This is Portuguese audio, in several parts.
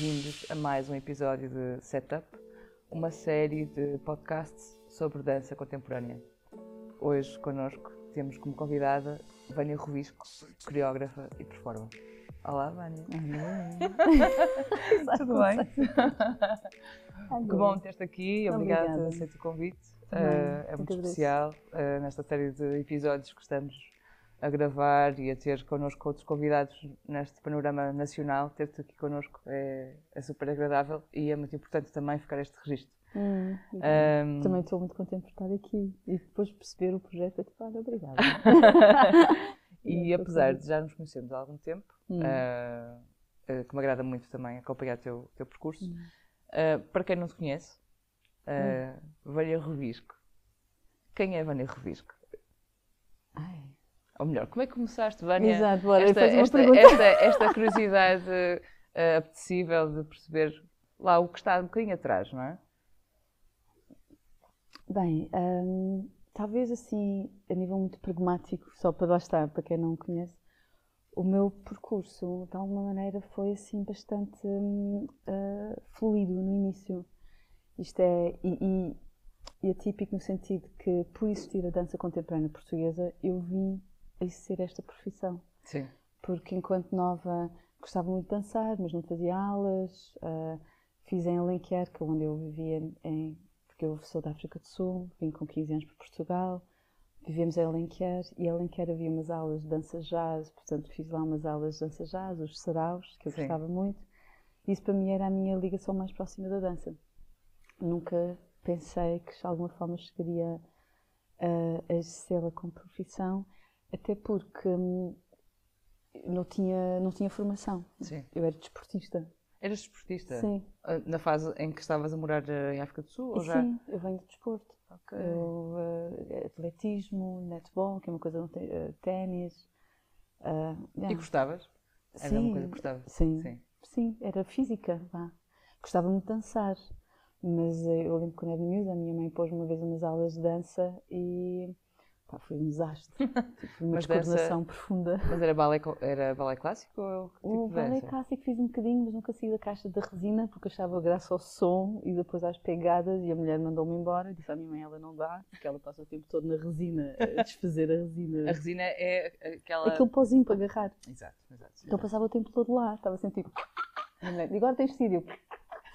bem-vindos a mais um episódio de Setup, uma série de podcasts sobre dança contemporânea. Hoje connosco temos como convidada Vânia Robisco, coreógrafa e performer. Olá, Vânia. Tudo bem? Que bom ter-te aqui, obrigada por ter aceito o convite. É muito especial nesta série de episódios que estamos a gravar e a ter connosco outros convidados neste panorama nacional. Ter-te aqui connosco é super agradável e é muito importante também ficar este registro. Também estou muito contente por estar aqui e depois perceber o projeto. Olha, obrigada. E apesar de já nos conhecermos há algum tempo, que me agrada muito também acompanhar o teu percurso, para quem não te conhece, Vânia Robisco. Quem é Vânia Robisco? Ou melhor, como é que começaste, Vânia? Exato, bora, esta curiosidade apetecível de perceber lá o que está um bocadinho atrás, não é? Bem, talvez assim, a nível muito pragmático, só para lá estar, para quem não me conhece, o meu percurso, de alguma maneira, foi assim bastante fluido no início. Isto é, e atípico no sentido que, por existir a dança contemporânea portuguesa, eu vim a ser esta profissão. Sim. Porque enquanto nova gostava muito de dançar, mas não fazia aulas. Fiz em Alenquer, que é onde eu vivia, porque eu sou da África do Sul, vim com 15 anos para Portugal, vivemos em Alenquer, e em Alenquer havia umas aulas de dança jazz, portanto fiz lá umas aulas de dança jazz, os saraus, que eu gostava muito. Isso para mim era a minha ligação mais próxima da dança. Nunca pensei que de alguma forma chegaria a exercê-la como profissão, até porque não tinha formação. Sim. Eu era desportista. Eras desportista? Sim. Na fase em que estavas a morar em África do Sul? Ou já? Sim, eu venho de desporto. Okay. Atletismo, netball, que é uma coisa, ténis. E gostavas? Era Sim, uma coisa que gostavas? Sim, era física. Gostava muito de dançar. Mas eu lembro que quando era miúda, a minha mãe pôs-me uma vez umas aulas de dança e foi um desastre. Foi uma descoordenação profunda. Mas era balé clássico ou que tipo de dança? Balé clássico fiz um bocadinho, mas nunca saí da caixa da resina porque achava graça ao som e depois às pegadas, e a mulher mandou-me embora. Disse à minha mãe, ela não dá, porque ela passa o tempo todo na resina, a desfazer a resina. A resina é aquela... Aquele pozinho para agarrar. Exato. Então passava o tempo todo lá, estava sempre tipo... E agora tens sírio.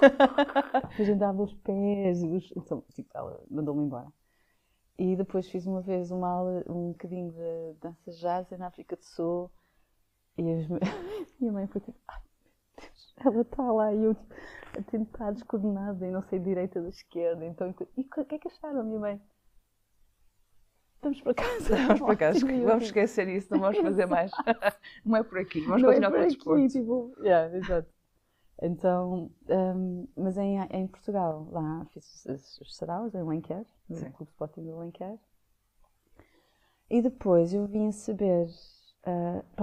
Depois andava os pés, então, tipo, ela mandou-me embora. E depois fiz uma vez uma aula, um bocadinho de dança jazz na África do Sul, e minha mãe foi tipo, ai meu Deus, ela está lá, e eu tipo, a tentar descoordenada, e não sei direita da esquerda, então, e o que é que acharam, minha mãe? Vamos para casa. Vamos esquecer isso, não vamos fazer mais. Não é por aqui, vamos não continuar com o desporto. Tipo, exato. Então, mas em Portugal, lá fiz os saraus, em Alenquer, no Clube Sporting de Alenquer. E depois eu vim a saber,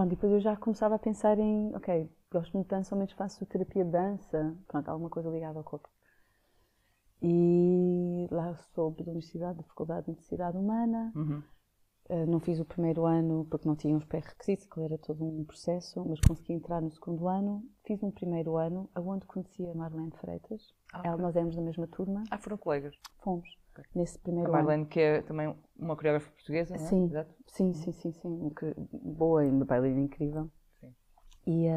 depois eu já começava a pensar em, ok, gosto muito de dança, ao menos faço terapia de dança, alguma coisa ligada ao corpo. E lá soube da Faculdade de Universidade Humana. Não fiz o primeiro ano porque não tinha os pré-requisitos, que era todo um processo, mas consegui entrar no segundo ano. Fiz um primeiro ano, onde conheci a Marlene Freitas. Nós éramos da mesma turma. Foram colegas? Fomos, nesse primeiro ano. A Marlene, que é também uma coreógrafa portuguesa, não é? Sim, exato? Sim. Boa e uma bailarina incrível. Sim. E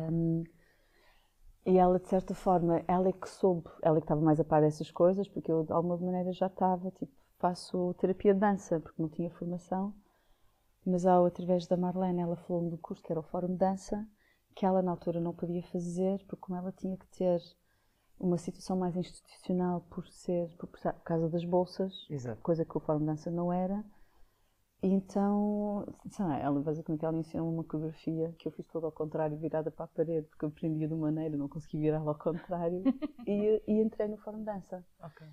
ela, de certa forma, ela é que soube, ela é que estava mais a par dessas coisas, porque eu, de alguma maneira, já estava, faço terapia de dança, porque não tinha formação. Mas através da Marlene, ela falou-me do curso que era o Fórum de Dança, que ela na altura não podia fazer, porque como ela tinha que ter uma situação mais institucional por causa das bolsas, exato. Coisa que o Fórum de Dança não era. E então, ela basicamente ela ensinou-me uma coreografia que eu fiz toda ao contrário, virada para a parede, porque eu aprendia de uma maneira, não consegui virá-la ao contrário, e entrei no Fórum de Dança. Okay.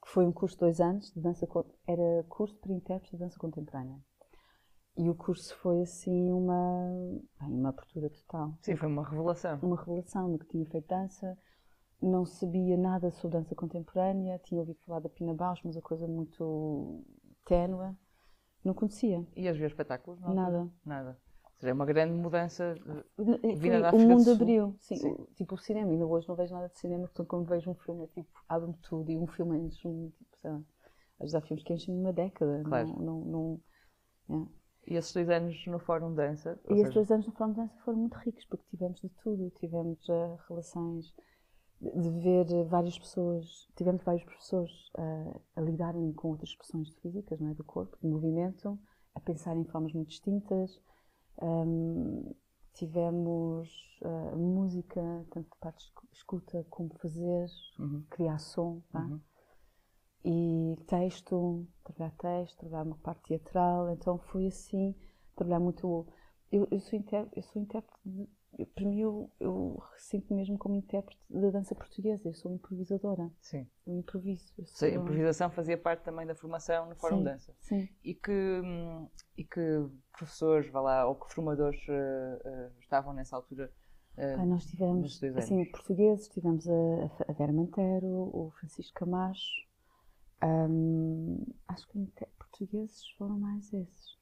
Que foi um curso de 2 anos, de dança, era curso para intérpretes de dança contemporânea. E o curso foi assim uma abertura total. Sim, foi uma revelação. Uma revelação, nunca tinha feito dança, não sabia nada sobre dança contemporânea, tinha ouvido falar da Pina Bausch, mas a coisa muito ténue, não conhecia. E as ver espetáculos? Não? Nada. Nada. É uma grande mudança vinda da África do Sul. O mundo abriu, sim. Tipo o cinema, ainda hoje não vejo nada de cinema, portanto quando vejo um filme, tipo, abre-me tudo, e um filme enche tipo, sei lá, às vezes há filmes que enchem uma década. Claro. E esses 2 anos no Fórum Dança? E esses 2 anos no Fórum Dança foram muito ricos, porque tivemos de tudo, tivemos relações, de ver várias pessoas, tivemos vários professores a lidarem com outras expressões físicas, não é, do corpo, de movimento, a pensar em formas muito distintas. Tivemos música, tanto de parte de escuta como fazer, criar som, e texto, trabalhar uma parte teatral, então foi assim, trabalhar muito. Eu sou intérprete, para mim eu sinto mesmo como intérprete da dança portuguesa, eu sou improvisadora. Sim. Eu improviso. A improvisação fazia parte também da formação no Fórum Dança. Sim. E que professores, vá lá, ou que formadores estavam nessa altura? Nós tivemos, assim, portugueses, tivemos a Vera Mantero, o Francisco Camacho, acho que portugueses foram mais esses.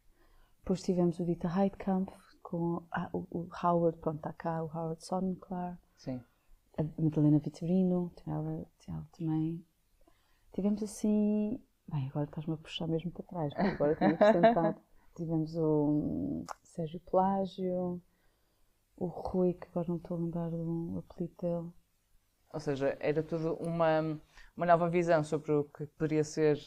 Depois tivemos o Dita Heidkamp, com o Howard, pronto, está cá, o Howard Sonnenklar. Sim. A Madalena Vitorino, ela também. Tivemos assim. Bem, agora estás-me a puxar mesmo para trás, porque agora tenho que sentar. Tivemos o Sérgio Pelágio, o Rui, que agora não estou a lembrar do apelido dele. Ou seja, era tudo uma nova visão sobre o que poderia ser.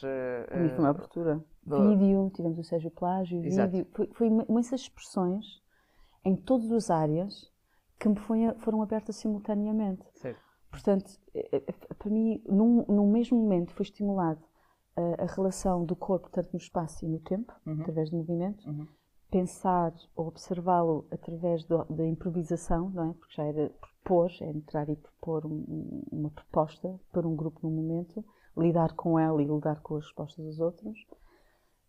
Para mim foi uma abertura. Vídeo, tivemos o Sérgio Pelágio, vídeo. Foi imensas expressões em todas as áreas que me foram abertas simultaneamente. Certo. Portanto, para mim, num mesmo momento foi estimulado a relação do corpo, tanto no espaço e no tempo, através do movimento, pensar ou observá-lo através da improvisação, não é? Porque já era propor, é entrar e propor uma proposta para um grupo no momento, lidar com ela e lidar com as respostas dos outros,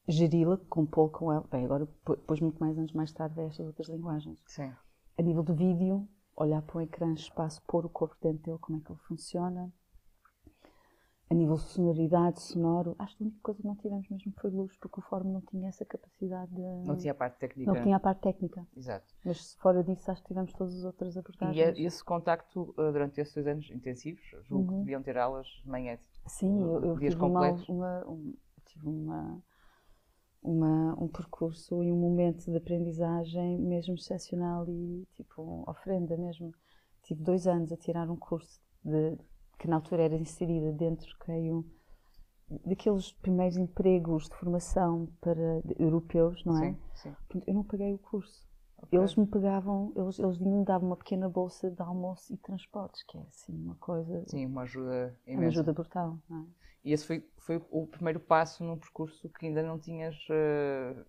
geri-la, compô com ela. Bem, agora, depois, muito mais anos mais tarde, é estas outras linguagens. Sim. A nível do vídeo, olhar para o ecrã, espaço, pôr o corpo dentro dele, como é que ele funciona. A nível de sonoridade, sonoro, acho que a única coisa que não tivemos mesmo foi luz, porque o Fórum não tinha essa capacidade de... Não tinha a parte técnica. Não tinha a parte técnica. Exato. Mas fora disso, acho que tivemos todas as outras abordagens. E esse contacto, durante esses 2 anos intensivos, julgo que deviam ter aulas de manhã. Sim, eu dias tive completos. tive um percurso e um momento de aprendizagem mesmo excepcional e tipo ofrenda mesmo. Tive 2 anos a tirar um curso que na altura era inserida dentro, creio, daqueles primeiros empregos de formação para europeus, não é? Sim. Eu não paguei o curso. Okay. Eles me pagavam, eles me davam uma pequena bolsa de almoço e transportes, que é assim uma coisa... Sim, uma ajuda imensa. Uma ajuda brutal, não é? E esse foi o primeiro passo num percurso que ainda não tinhas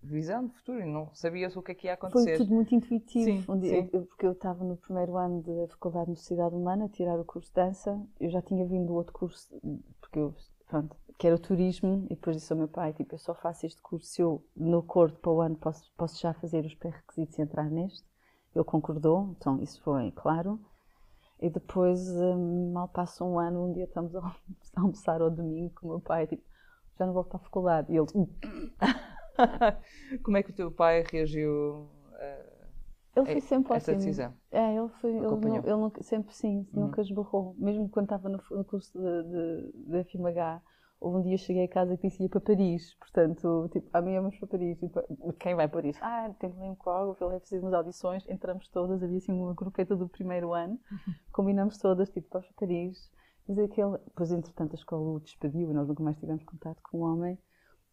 visão de futuro e não sabias o que é que ia acontecer. Foi tudo muito intuitivo. Sim. Porque eu estava no primeiro ano da Faculdade de Sociedade Humana a tirar o curso de dança. Eu já tinha vindo do outro curso, porque eu, pronto, que era o turismo, e depois disse ao meu pai, tipo, eu só faço este curso se eu, no acordo para o ano, posso já fazer os pré-requisitos e entrar neste. Ele concordou, então isso foi claro. E depois, mal passa um ano, um dia estamos a almoçar ao domingo com o meu pai, tipo, já não volto para a faculdade. E ele... Como é que o teu pai reagiu ele foi sempre a essa ótimo. decisão? Ele foi, ele nunca, sempre sim, nunca esbarrou. Mesmo quando estava no curso de FMH, houve um dia cheguei a casa e disse ia para Paris, portanto, tipo, amanhã vamos para Paris. Tipo, quem vai para Paris? Tem que ler um coreógrafo, ele vai fazer umas audições, entramos todas, havia assim uma grupeta do primeiro ano, combinamos todas, tipo, vamos para Paris. Mas depois, entretanto, a escola o despediu e nós nunca mais tivemos contato com o homem.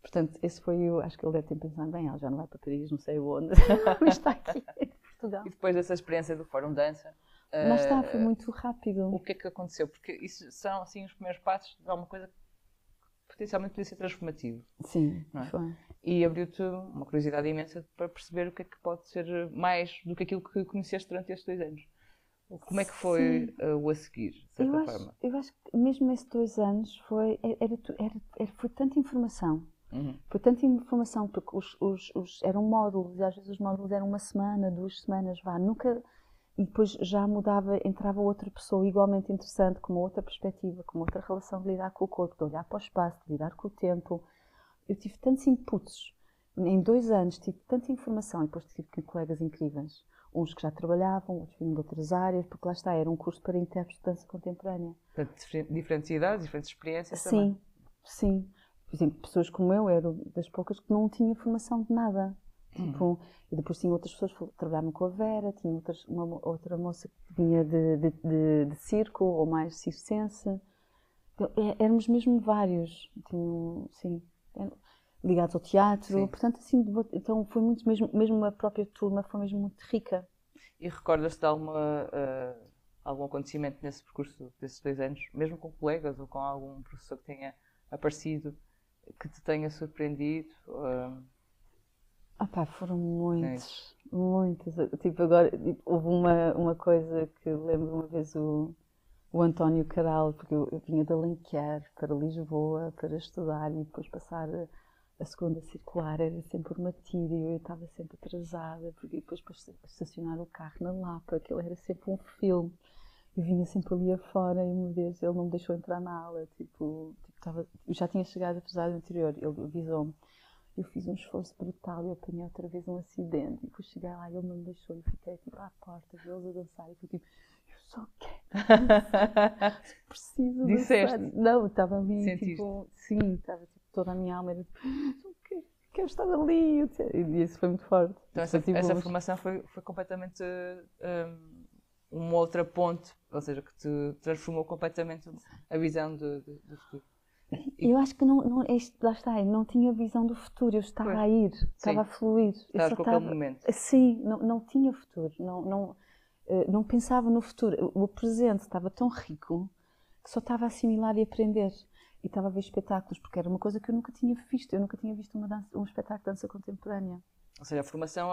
Portanto, esse foi acho que ele deve ter pensado, bem, ela já não vai para Paris, não sei onde, mas está aqui em Portugal. E depois dessa experiência do Fórum Dança? Mas foi muito rápido. O que é que aconteceu? Porque isso são, assim, os primeiros passos de alguma coisa potencialmente podia ser transformativo. Sim, não é? Foi. E abriu-te uma curiosidade imensa para perceber o que é que pode ser mais do que aquilo que conheceste durante estes 2 anos. Como é que foi o a seguir, de certa forma? Eu acho que mesmo nesses 2 anos foi tanta informação. Foi tanta informação, porque eram módulos, e às vezes os módulos eram 1 semana, 2 semanas, nunca... E depois já mudava, entrava outra pessoa igualmente interessante, com uma outra perspectiva, com uma outra relação de lidar com o corpo, de olhar para o espaço, de lidar com o tempo. Eu tive tantos inputs Em 2 anos tive tanta informação e depois tive colegas incríveis. Uns que já trabalhavam, outros vinham de outras áreas, porque lá está, era um curso para intérpretes de dança contemporânea. Portanto, diferentes idades, diferentes experiências Sim, também. Sim. Por exemplo, pessoas como eu eram das poucas que não tinha formação de nada. Tipo, e depois tinha outras pessoas que trabalhavam com a Vera, tinha outra moça que vinha de circo ou mais circense. Então, éramos mesmo vários, sim, ligados ao teatro. Sim. Portanto, assim, então foi muito, mesmo a própria turma foi mesmo muito rica. E recordas-te de algum acontecimento nesse percurso desses 2 anos, mesmo com colegas ou com algum professor que tenha aparecido, que te tenha surpreendido? Foram muitos, muitos. Tipo, agora, houve uma coisa que lembro uma vez o António Caral, porque eu vinha de Alenquer para Lisboa para estudar e depois passar a segunda circular era sempre uma martírio, eu estava sempre atrasada, porque depois para estacionar o carro na Lapa, aquilo era sempre um filme. Eu vinha sempre ali afora e uma vez ele não me deixou entrar na aula, eu já tinha chegado apesar do anterior, ele avisou-me. Eu fiz um esforço brutal e eu apanhei outra vez um acidente. E depois cheguei lá e ele não me deixou. E fiquei à porta, vi-los a dançar. E fui eu só quero dançar. Preciso Disseste? dançar. Não, estava ali, Sentiste? sim, estava toda a minha alma. Era quero estar ali. E isso foi muito forte. Então essa formação foi completamente uma outra ponte, ou seja, que te transformou completamente a visão do futuro. Eu acho que lá está, eu não tinha visão do futuro, eu estava a ir, estava a fluir. Estavas com aquele momento. Sim, não tinha futuro, não pensava no futuro. O presente estava tão rico que só estava a assimilar e aprender. E estava a ver espetáculos, porque era uma coisa que eu nunca tinha visto. Eu nunca tinha visto um espetáculo de dança contemporânea. Ou seja, a formação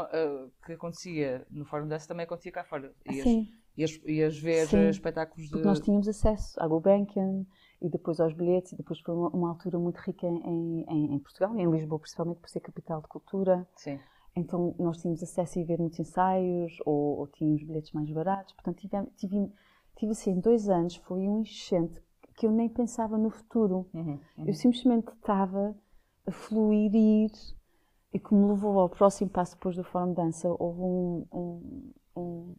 que acontecia no Fórum de Dança também acontecia cá fora. Sim. Ias ver espetáculos de... Porque nós tínhamos acesso à Gulbenkian e depois aos bilhetes, e depois foi uma altura muito rica em Portugal, e em Lisboa, principalmente por ser capital de cultura. Sim. Então nós tínhamos acesso a ver muitos ensaios, ou tínhamos bilhetes mais baratos. Portanto, tive assim, em 2 anos, foi um enchente que eu nem pensava no futuro. Eu simplesmente estava a fluir e ir, e que me levou ao próximo passo depois do Fórum de Dança. Houve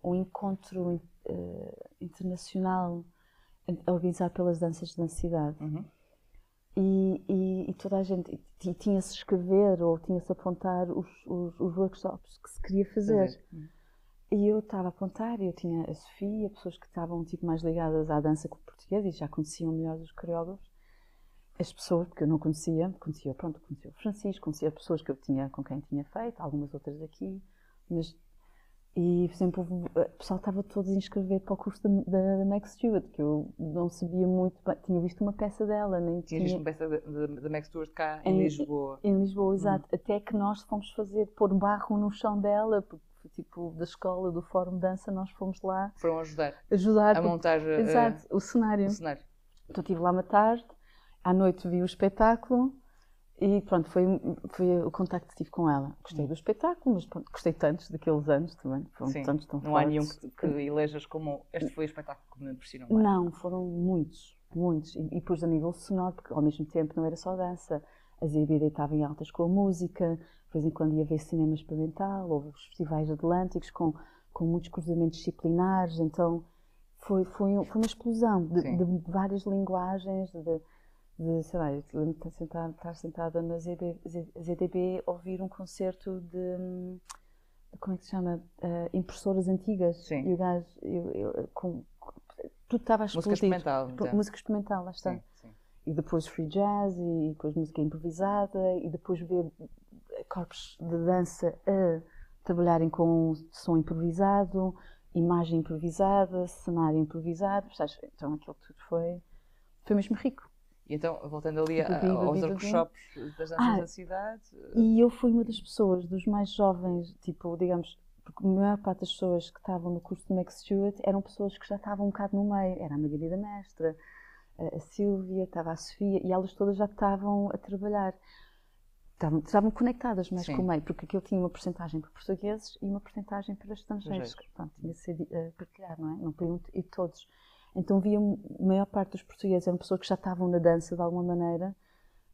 um encontro internacional organizado pelas danças da cidade. E toda a gente tinha-se escrever ou tinha-se apontar os workshops que se queria fazer. E eu estava a apontar, e eu tinha a Sofia, pessoas que estavam mais ligadas à dança portuguesa e já conheciam melhor os coreógrafos. As pessoas, porque eu não conhecia o Francisco, conhecia pessoas que eu com quem tinha feito, algumas outras daqui, e, por exemplo, o pessoal estava todos a inscrever para o curso da Meg Stewart, que eu não sabia muito bem, tinha visto uma peça dela. Tinha visto uma peça da Meg Stewart cá em Lisboa. Em Lisboa, exato. Até que nós fomos pôr barro no chão dela, porque da escola, do Fórum de Dança, nós fomos lá. Foram ajudar a montar exato, o cenário. Então estive lá uma tarde, à noite vi o espetáculo. E pronto, foi o contacto que tive com ela. Gostei do espetáculo, mas pronto, gostei tanto daqueles anos também. Foram tantos tão não fortes. Há nenhum que elejas como este foi o espetáculo que me impressionou mais. Não, foram muitos. E depois a nível sonoro, porque ao mesmo tempo não era só dança. A ZBD estava em altas com a música, de vez em quando ia ver cinema experimental, houve os festivais atlânticos com muitos cruzamentos disciplinares. Então foi uma explosão de várias linguagens, sei lá, eu lembro de estar sentada na ZDB, ouvir um concerto de como é que se chama? Impressoras antigas. Sim. E o gajo, tudo estava a explodir. Música experimental, lá está. Sim. E depois free jazz, e depois música improvisada, e depois ver corpos de dança a trabalharem com som improvisado, imagem improvisada, cenário improvisado. Então aquilo tudo foi mesmo rico. E então, voltando ali aos workshops das danças da cidade... E eu fui uma das pessoas, dos mais jovens, digamos, porque a maior parte das pessoas que estavam no curso de Meg Stewart eram pessoas que já estavam um bocado no meio. Era a Margarida Mestra, a Sílvia, estava a Sofia, e elas todas já estavam a trabalhar. Estavam conectadas mais com o meio, porque aquilo tinha uma porcentagem para portugueses e uma porcentagem para estrangeiros. Pronto, tinha de ser partilhado, não é? Não podiam ir todos. Então via a maior parte dos portugueses eram pessoas que já estavam na dança de alguma maneira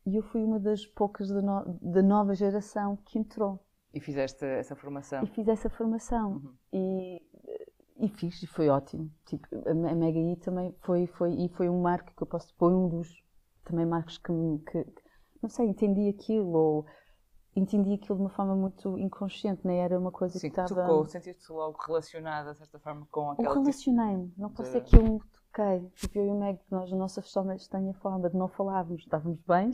e eu fui uma das poucas da nova geração que entrou. E fizeste essa formação? E fiz essa formação. E fiz, e foi ótimo. Tipo, a Mega I também foi um marco que eu posso... Foi um dos também marcos que não sei, entendi aquilo de uma forma muito inconsciente, nem era uma coisa que estava... Tocou, sentiste-te logo relacionada, de certa forma, com aquela... Eu relacionei-me, não pode ser que eu me toquei. Tipo, eu e o Meg, nós, a nossa estranha forma de não falarmos, estávamos bem,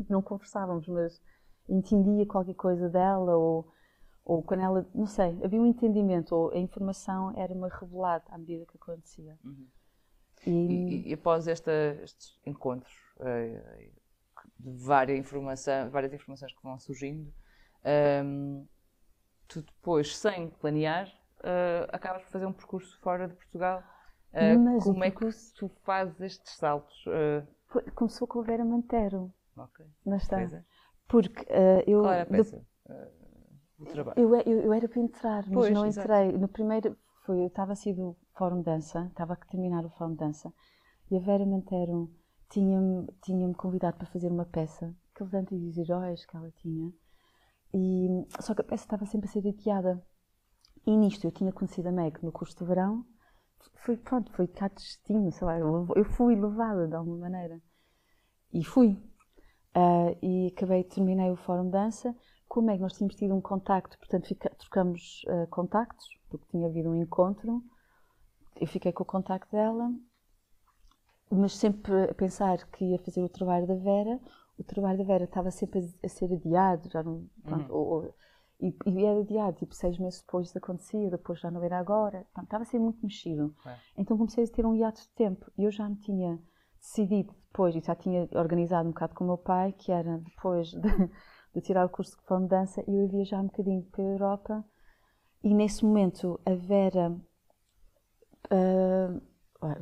não conversávamos, mas entendia qualquer coisa dela, ou quando ela, não sei, havia um entendimento, ou a informação era-me revelada à medida que acontecia. E após estes encontros, de várias informações que vão surgindo, tu depois, sem planear, acabas por fazer um percurso fora de Portugal. Como é que tu fazes estes saltos? Começou com a Vera Mantero. Ok. Porque eu... Qual era a peça? O trabalho? Eu era para entrar, mas não entrei. No primeiro, eu estava a sair do Fórum Dança, estava a terminar o Fórum Dança, e a Vera Mantero tinha-me convidado para fazer uma peça, aqueles antigos heróis que ela tinha, só que a peça estava sempre a ser adiada. E nisto eu tinha conhecido a Meg no curso de verão, foi cá destino, sei lá, eu fui levada de alguma maneira. E fui. E terminei o Fórum Dança. Com a Meg nós tínhamos tido um contacto, portanto trocamos contactos, porque tinha havido um encontro. Eu fiquei com o contacto dela, mas sempre a pensar que ia fazer o trabalho da Vera. O trabalho da Vera estava sempre a ser adiado, já não, e era adiado, tipo 6 meses depois acontecia, depois já não era agora. Pronto, estava a ser muito mexido. Então comecei a ter um hiato de tempo. E eu já me tinha decidido depois, e já tinha organizado um bocado com o meu pai, que era depois de tirar o curso de Fórum Dança, eu ia viajar um bocadinho para a Europa. E nesse momento a Vera...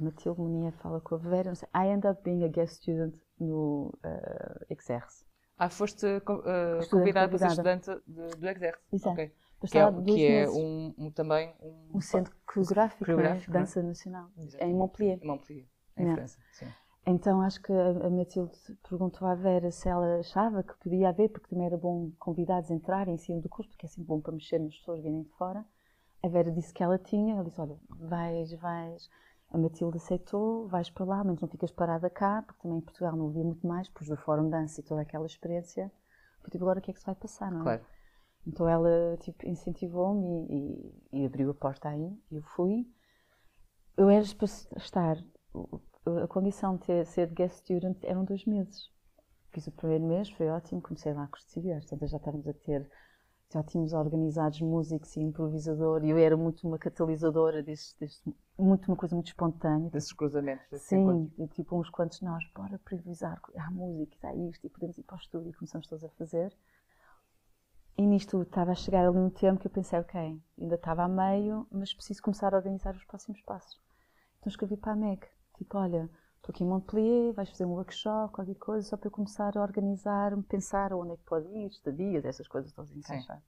Matilde Munier fala com a Vera, não sei, I ended up being a guest student no Exerce. Foste convidada para ser estudante do Exerce. Exato. Okay. Que é também um centro coreográfico, dança nacional, em Montpellier. Em França, sim. Então acho que a Matilde perguntou à Vera se ela achava que podia haver, porque também era bom convidados a entrarem em cima do curso, porque é sempre bom para mexer nas pessoas virem de fora. A Vera disse que ela tinha, ela disse, olha, vais. A Matilde aceitou, vais para lá, mas não ficas parada cá, porque também em Portugal não havia muito mais, depois do Fórum Dança e toda aquela experiência. Foi tipo, agora o que é que se vai passar, não é? Claro. Então ela tipo, incentivou-me e abriu a porta aí, e eu fui. Eu era para estar, a condição de ser guest student eram 2 meses. Fiz o primeiro mês, foi ótimo, comecei lá a curtir, às tantas já tínhamos organizados músicos e improvisador, e eu era muito uma catalisadora uma coisa muito espontânea. Desses cruzamentos. Sim, e tipo uns quantos nós, bora improvisar, há música, há isto, e podemos ir para o estúdio, e começamos todos a fazer. E nisto estava a chegar ali um tempo que eu pensei, ok, ainda estava a meio, mas preciso começar a organizar os próximos passos. Então escrevi para a Meg, tipo, olha, estou aqui em Montpellier, vais fazer um workshop, qualquer coisa, só para eu começar a organizar-me, pensar onde é que pode ir, estadias, essas coisas todas encaixar.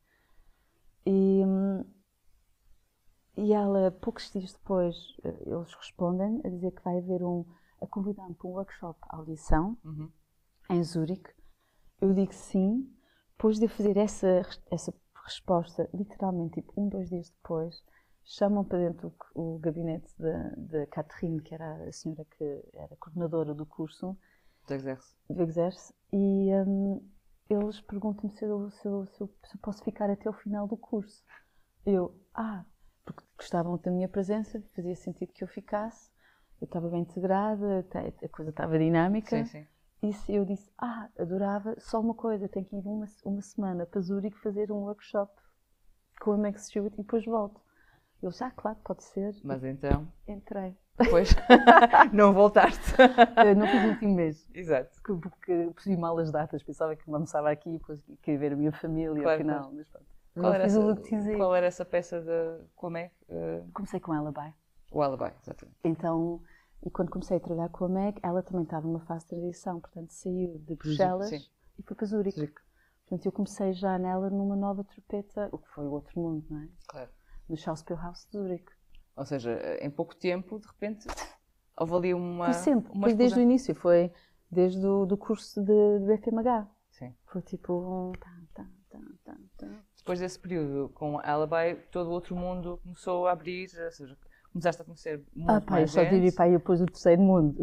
E ela, poucos dias depois, eles respondem a dizer que vai haver a convidar-me para um workshop audição em Zurique. Eu digo sim. Depois de eu fazer essa resposta, literalmente, tipo, 2 dias depois, chamam para dentro o gabinete da Catherine, que era a senhora que era coordenadora do curso do Exerce, e eles perguntam-me se eu posso ficar até o final do curso. Eu, porque gostavam da minha presença, fazia sentido que eu ficasse, eu estava bem integrada, a coisa estava dinâmica. Sim. E eu disse, adorava, só uma coisa, tenho que ir uma semana para Zurique fazer um workshop com a Meg Stewart e depois volto. Eu disse, claro, pode ser. Mas então? Entrei. Depois não voltaste? Não fiz o último mês. Exato. Porque percebi mal as datas, pensava que me almoçava aqui, depois queria ver a minha família, claro, afinal. Claro. Mas pronto. Qual era essa peça com a Meg? Comecei com Alibi. O Alibi, exatamente. Então, e quando comecei a trabalhar com a Meg, ela também estava numa fase de transição, portanto saiu de Bruxelas e foi para Zurique. Portanto, eu comecei já nela numa nova trupeta, o que foi o outro mundo, não é? Claro. No Schauspielhaus de Zurique. Ou seja, em pouco tempo, de repente, houve ali uma... Foi sempre, foi desde o início, foi desde do curso do FMH. Sim. Foi tipo... Depois desse período com a Alibi, todo o outro mundo começou a abrir, ou seja, começaste a conhecer muito mais gente. Eu só diria, pá, depois do terceiro mundo.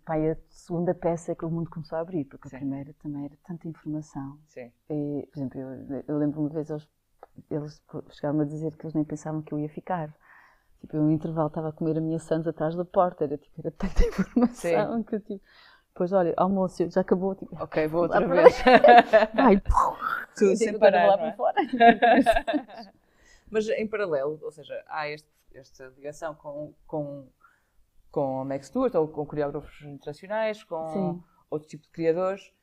Pá, a segunda peça é que o mundo começou a abrir, porque a primeira também era tanta informação. Sim. E, por exemplo, eu lembro uma vez, eles chegaram a dizer que eles nem pensavam que eu ia ficar. Tipo, eu no intervalo estava a comer a minha sandes atrás da porta, era tanta informação que eu tipo... Depois, olha, almoço, já acabou. Tipo, ok, vou outra vez. Vai, tudo sem parar, lá para fora. Mas em paralelo, ou seja, há esta ligação com a Meg Stuart, ou com coreógrafos internacionais, com outro tipo de criadores,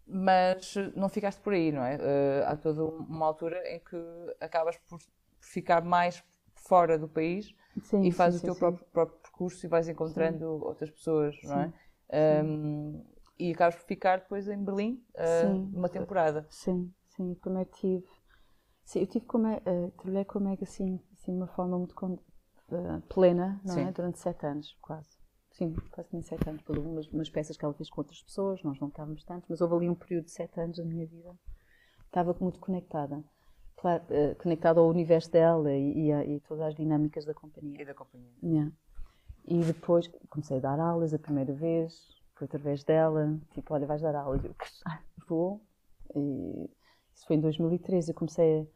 mas não ficaste por aí, não é? Há toda uma altura em que acabas por ficar mais fora do país e fazes o teu próprio percurso e vais encontrando outras pessoas, não é? E acabas por ficar depois em Berlim uma temporada. Sim, primeiro tive. Sim, eu tive trabalhei com a Meg assim de uma forma muito plena, não é? Durante 7 anos, quase. Sim, quase 7 anos, por umas peças que ela fez com outras pessoas, nós não estávamos tanto, mas houve ali um período de 7 anos da minha vida. Estava muito conectada. Claro, conectada ao universo dela e todas as dinâmicas da companhia. E da companhia. Yeah. E depois comecei a dar aulas a primeira vez, foi através dela, tipo, olha, vais dar aulas, eu vou. E isso foi em 2013, eu comecei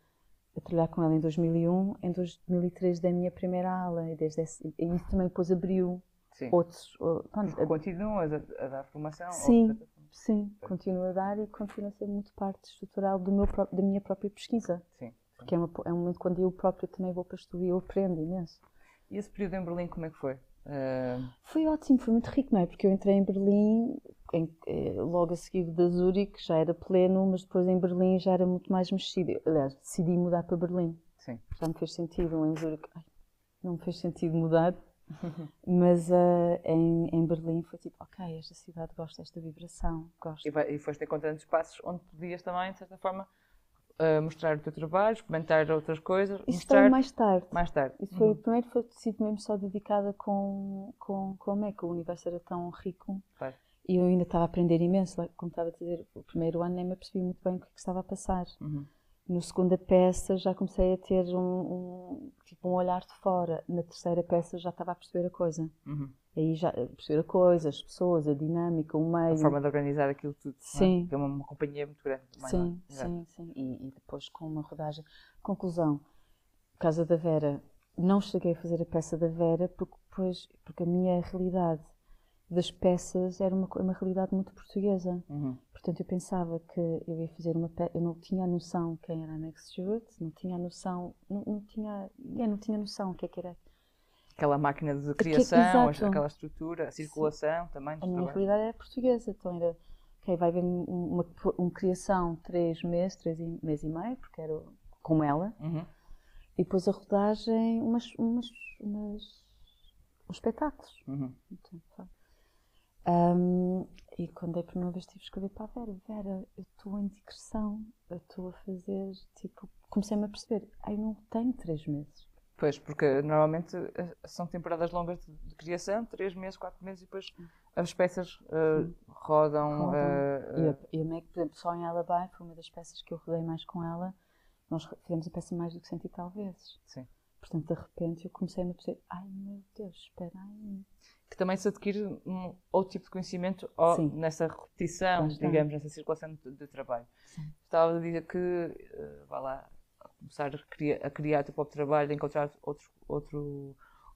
a trabalhar com ela em 2001, em 2013 dei a minha primeira aula, e isso também depois abriu outros... Continuas a dar formação? Sim, continuo a dar e continuo a ser muito parte estrutural da minha própria pesquisa. Sim. Porque é um momento quando eu própria também vou para estudar e eu aprendo imenso. E esse período em Berlim, como é que foi? Foi ótimo, foi muito rico, não é? Porque eu entrei em Berlim, logo a seguir da Zurique, já era pleno, mas depois em Berlim já era muito mais mexido. Aliás, decidi mudar para Berlim. Sim. Já me fez sentido, em Zurique não me fez sentido mudar, mas em Berlim foi tipo, ok, esta cidade gosta desta vibração, gosto. E foste encontrando espaços onde podias também, de certa forma, mostrar o teu trabalho, experimentar outras coisas. Isso foi mais tarde. Mais tarde. Isso foi, primeiro decidi mesmo só dedicada com a MEC, o universo era tão rico. Claro. E eu ainda estava a aprender imenso, como estava a dizer, o primeiro ano nem me apercebi muito bem o que estava a passar. No segunda peça já comecei a ter um olhar de fora. Na terceira peça já estava a perceber a coisa. Aí já perceber a coisa, as pessoas, a dinâmica, o meio. A forma de organizar aquilo tudo. Sim. Porque é uma companhia muito grande. Sim. E depois com uma rodagem. Conclusão, Casa da Vera, não cheguei a fazer a peça da Vera porque a minha realidade das peças era uma realidade muito portuguesa. Portanto, eu pensava que eu ia fazer uma peça, eu não tinha a noção quem era a Meg Stuart, não tinha a noção, não tinha noção o que era. Aquela máquina de criação, aquela estrutura, a circulação também. A minha realidade era portuguesa, então era, ok, vai haver uma criação 3 meses, 3 meses e meio, porque era com ela, e depois a rodagem, uns espetáculos. E quando dei a primeira vez tive que escrever para a Vera, eu estou em digressão, eu estou a fazer, tipo, comecei-me a perceber, eu não tenho 3 meses. Pois, porque normalmente são temporadas longas de criação, 3 meses, 4 meses, e depois as peças rodam. E a Meg, por exemplo, só em Alibi, foi uma das peças que eu rodei mais com ela, nós fizemos a peça mais do que 100 e tal vezes. Sim. Portanto, de repente, eu comecei-me a perceber, ai meu Deus, espera aí. Que também se adquire outro tipo de conhecimento nessa repetição, digamos, nessa circulação de trabalho. Sim. Estava a dizer que, vá lá, começar a criar o teu próprio trabalho, a encontrar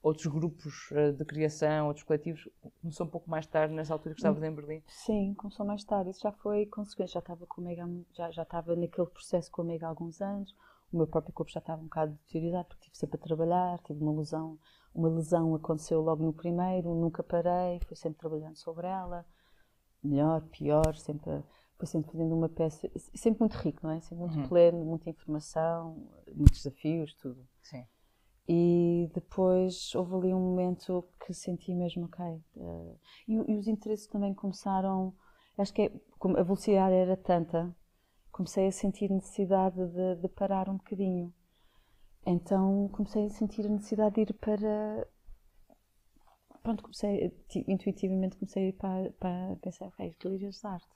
outros grupos de criação, outros coletivos, começou um pouco mais tarde, nessa altura que estavas em Berlim? Sim, começou mais tarde. Isso já foi consequência. Já estava com a Meg, já estava naquele processo com a Meg há alguns anos. O meu próprio corpo já estava um bocado deteriorado, porque estive sempre a trabalhar, tive uma lesão. Uma lesão aconteceu logo no primeiro, nunca parei, fui sempre trabalhando sobre ela. Melhor, pior, fui sempre fazendo uma peça, sempre muito rico, não é? Sempre muito pleno, muita informação, muitos desafios, tudo. Sim. E depois houve ali um momento que senti mesmo, ok. E os interesses também começaram, acho que como a velocidade era tanta, comecei a sentir necessidade de parar um bocadinho. Então comecei a sentir a necessidade de ir para pronto, intuitivamente comecei a ir para pensar, ok, galerias de arte.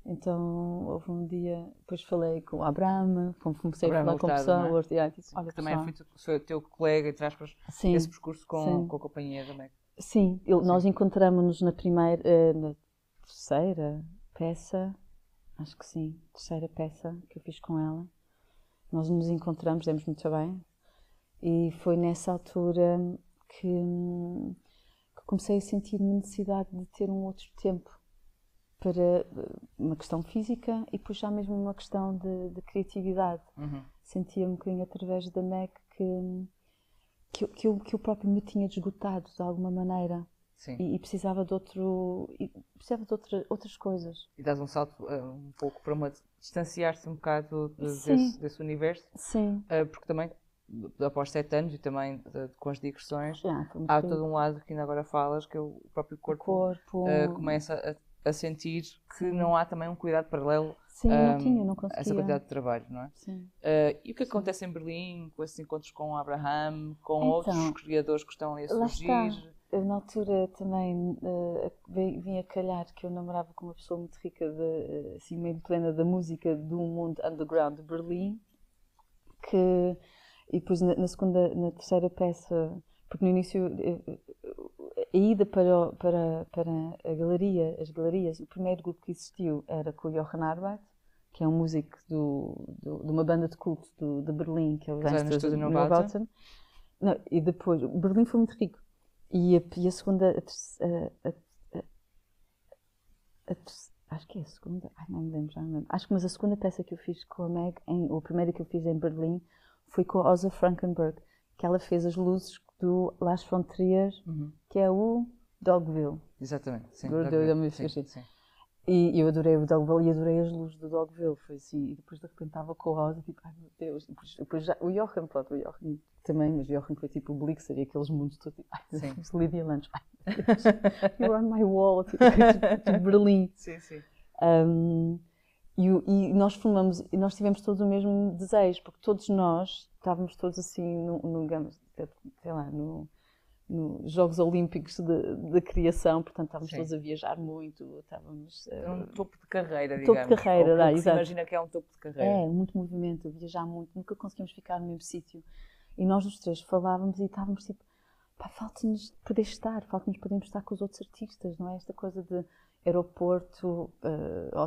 Então, houve um dia, depois falei com o Abraham, comecei a falar com pessoas, olha, que também foi o teu colega, entre aspas, esse percurso com a companhia da MEC. Sim, nós encontramos-nos na terceira peça, acho que sim, terceira peça que eu fiz com ela. Nós nos encontramos, demos muito bem, e foi nessa altura que comecei a sentir necessidade de ter um outro tempo para uma questão física e depois já mesmo uma questão de criatividade. Sentia um bocadinho através da MEC que eu próprio me tinha desgotado de alguma maneira. E precisava de outras coisas. E dás um salto um pouco para distanciar-se um bocado desse universo. Sim. Porque também, após 7 anos e também com as digressões, há todo um lado que ainda agora falas, que é o próprio corpo começa a sentir que não há também um cuidado paralelo não conseguia. a essa quantidade de trabalho, não é? Sim. E o que acontece em Berlim, com esses encontros com o Abraham, com outros criadores que estão ali a surgir? Eu, na altura, também vinha calhar que eu namorava com uma pessoa muito rica, assim, meio plena da música do mundo underground de Berlim, e depois na terceira peça, porque no início a ida para as galerias, o primeiro grupo que existiu era com o Johann Arbeit, que é um músico de uma banda de culto de Berlim, que é o Neubauten. E depois, Berlim foi muito rico. E a segunda, acho que é a segunda, não me lembro, já não lembro. Mas a segunda peça que eu fiz com a Meg, ou a primeira que eu fiz em Berlim, foi com a Osa Frankenberg, que ela fez as luzes do Las Frontiers, que é o Dogville. Exatamente, sim. Sim. E eu adorei o Dogville e adorei as luzes do Dogville, foi assim, e depois de repente estava com a Rosa, tipo, ai meu Deus, depois já, o Johann também, mas o Johann foi tipo o Blixer e aqueles mundos todos, tipo, ai, Lydia Lunch, ai meu Deus, you're on my wall, tipo Berlim. Sim, sim. E nós tivemos todos o mesmo desejo, porque todos nós estávamos todos assim, sei lá, nos Jogos Olímpicos de criação, portanto estávamos todos a viajar muito, estávamos... um topo de carreira, digamos. Topo de carreira, exato. Imagina que é um topo de carreira. É, muito movimento, viajar muito, nunca conseguimos ficar no mesmo sítio. E nós os três falávamos e estávamos tipo, pá, falta-nos poder estar, falta-nos podermos estar com os outros artistas, não é? Esta coisa de aeroporto,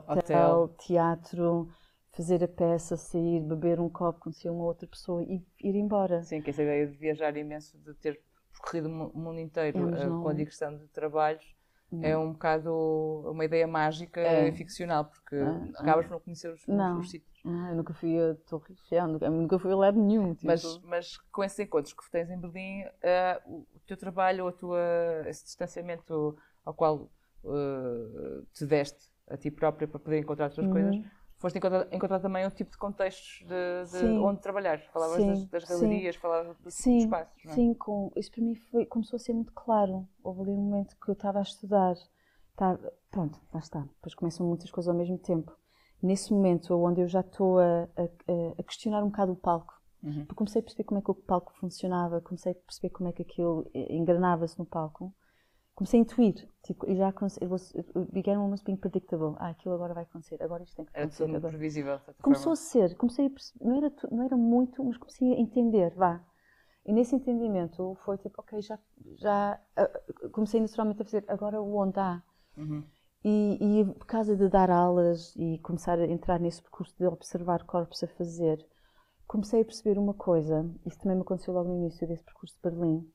hotel, teatro, fazer a peça, sair, beber um copo, conhecer uma outra pessoa e ir embora. Sim, que essa ideia de viajar imenso, de ter percorrido o mundo inteiro com a digressão de trabalhos, é um bocado uma ideia mágica e ficcional, porque acabas por não conhecer os sítios. Eu nunca fui a Torre Eiffel, nunca fui a lado nenhum. Tipo. Mas com esses encontros que tens em Berlim, o teu trabalho, esse distanciamento ao qual te deste a ti própria para poder encontrar outras coisas, foste encontrar também outro tipo de contextos de onde trabalhar. Falavas das galerias, falavas dos espaços, não é? Sim, isso para mim começou a ser muito claro. Houve ali um momento que eu estava a estudar, pronto, lá está, depois começam muitas coisas ao mesmo tempo. Nesse momento, onde eu já estou a questionar um bocado o palco, porque comecei a perceber como é que o palco funcionava, comecei a perceber como é que aquilo engranava-se no palco, comecei a intuir, tipo, e já began almost being predictable. Aquilo agora vai acontecer, agora isto tem que acontecer. Era tudo previsível, de certa Começou a ser, comecei a perceber, não era muito, mas comecei a entender, E nesse entendimento foi tipo, ok, já comecei naturalmente a fazer, agora o onde há. E por causa de dar aulas e começar a entrar nesse percurso de observar corpos a fazer, comecei a perceber uma coisa, isso também me aconteceu logo no início desse percurso de Berlim,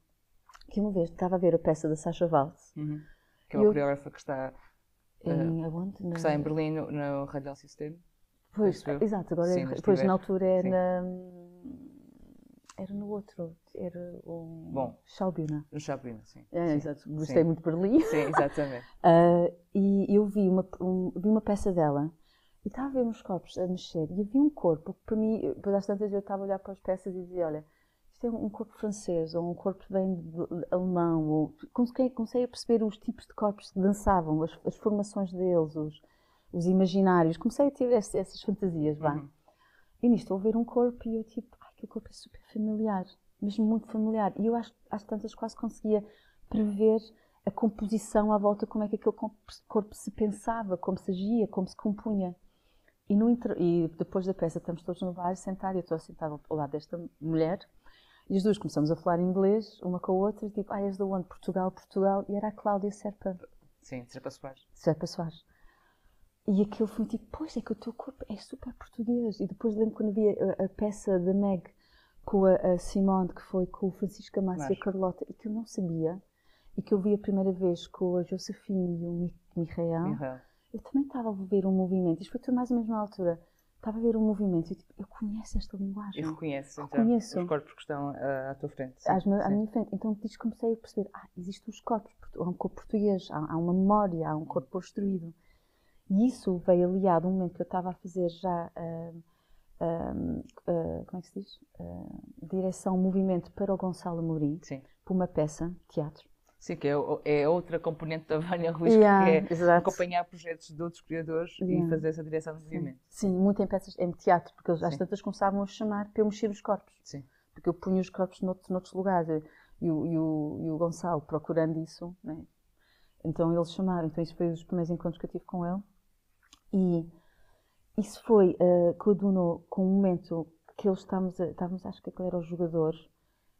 que uma vez estava a ver a peça da Sasha Waltz. Que é uma coreógrafa que está que está em Berlim no Radial System. Pois, exato, agora depois na altura era no outro, era o Schaubühne. No Schaubühne, sim. Exato, gostei muito de Berlim. Sim, exatamente. E eu vi uma peça dela e estava a ver uns corpos a mexer e havia um corpo que para mim, depois às tantas eu estava a olhar para as peças e dizia, olha, isto é um corpo francês ou um corpo bem alemão. Comecei a perceber os tipos de corpos que dançavam, as formações deles, os imaginários. Comecei a ter essas fantasias, E nisto, ao ver um corpo e eu tipo, aquele corpo é super familiar, mesmo muito familiar. E eu às tantas quase conseguia para ver a composição à volta, como é que aquele corpo se pensava, como se agia, como se compunha. E depois da peça estamos todos no bar sentados, eu estou sentada ao lado desta mulher, e as duas começamos a falar inglês, uma com a outra, tipo, és de onde? Portugal, Portugal, e era a Cláudia Serpa. Sim, Serpa Soares. Serpa Soares. E aquilo foi tipo, pois é que o teu corpo é super português. E depois lembro quando vi a peça da Meg com a Simone, que foi com o Francisco Amácio e a Carlota, e que eu não sabia, e que eu vi a primeira vez com a Josefina e o Michael. Eu também estava a ver um movimento, isto foi mais ou menos na altura, estava a ver um movimento e tipo, eu conheço esta linguagem. E reconheço, então, os corpos que estão à tua frente. Sim, à minha frente. Então comecei a perceber, existem os corpos, há um corpo português, há uma memória, há um corpo construído. E isso veio aliado a um momento que eu estava a fazer já, como é que se diz? Direção, movimento para o Gonçalo Amorim, para uma peça, teatro. Sim, que é outra componente da Vânia Ruiz, que é acompanhar projetos de outros criadores e fazer essa direção de movimento. Sim, muito em peças, em teatro, porque eles às tantas começavam a chamar para eu mexer os corpos. Sim. Porque eu punha os corpos noutros lugares. E o Gonçalo procurando isso, né? Então eles chamaram. Então isso foi os primeiros encontros que eu tive com ele. E isso foi coadunou com um momento que eles estávamos, acho que ele era o jogador,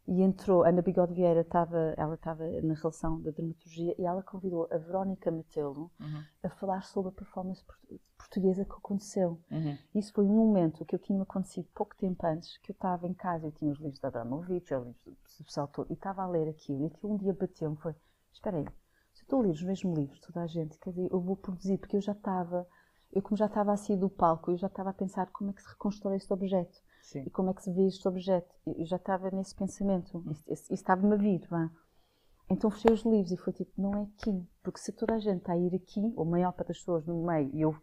e entrou, a Ana Bigode Vieira ela estava na relação da dramaturgia e ela convidou a Verónica Metelo a falar sobre a performance portuguesa que aconteceu. Isso foi um momento que eu tinha acontecido pouco tempo antes, que eu estava em casa, eu tinha os livros da Abramovich, os livros do pessoal todo, e estava a ler aquilo, e aquilo um dia bateu-me, foi, espera aí, se eu estou a ler os mesmos livros, toda a gente, quer dizer, eu vou produzir, porque como já estava a sair do palco, eu já estava a pensar como é que se reconstrói este objeto. Sim. E como é que se vê este objeto. Eu já estava nesse pensamento. Isso estava-me a vir. Então fechei os livros e foi tipo, não é aqui. Porque se toda a gente está a ir aqui, ou a maior parte das pessoas no meio, e eu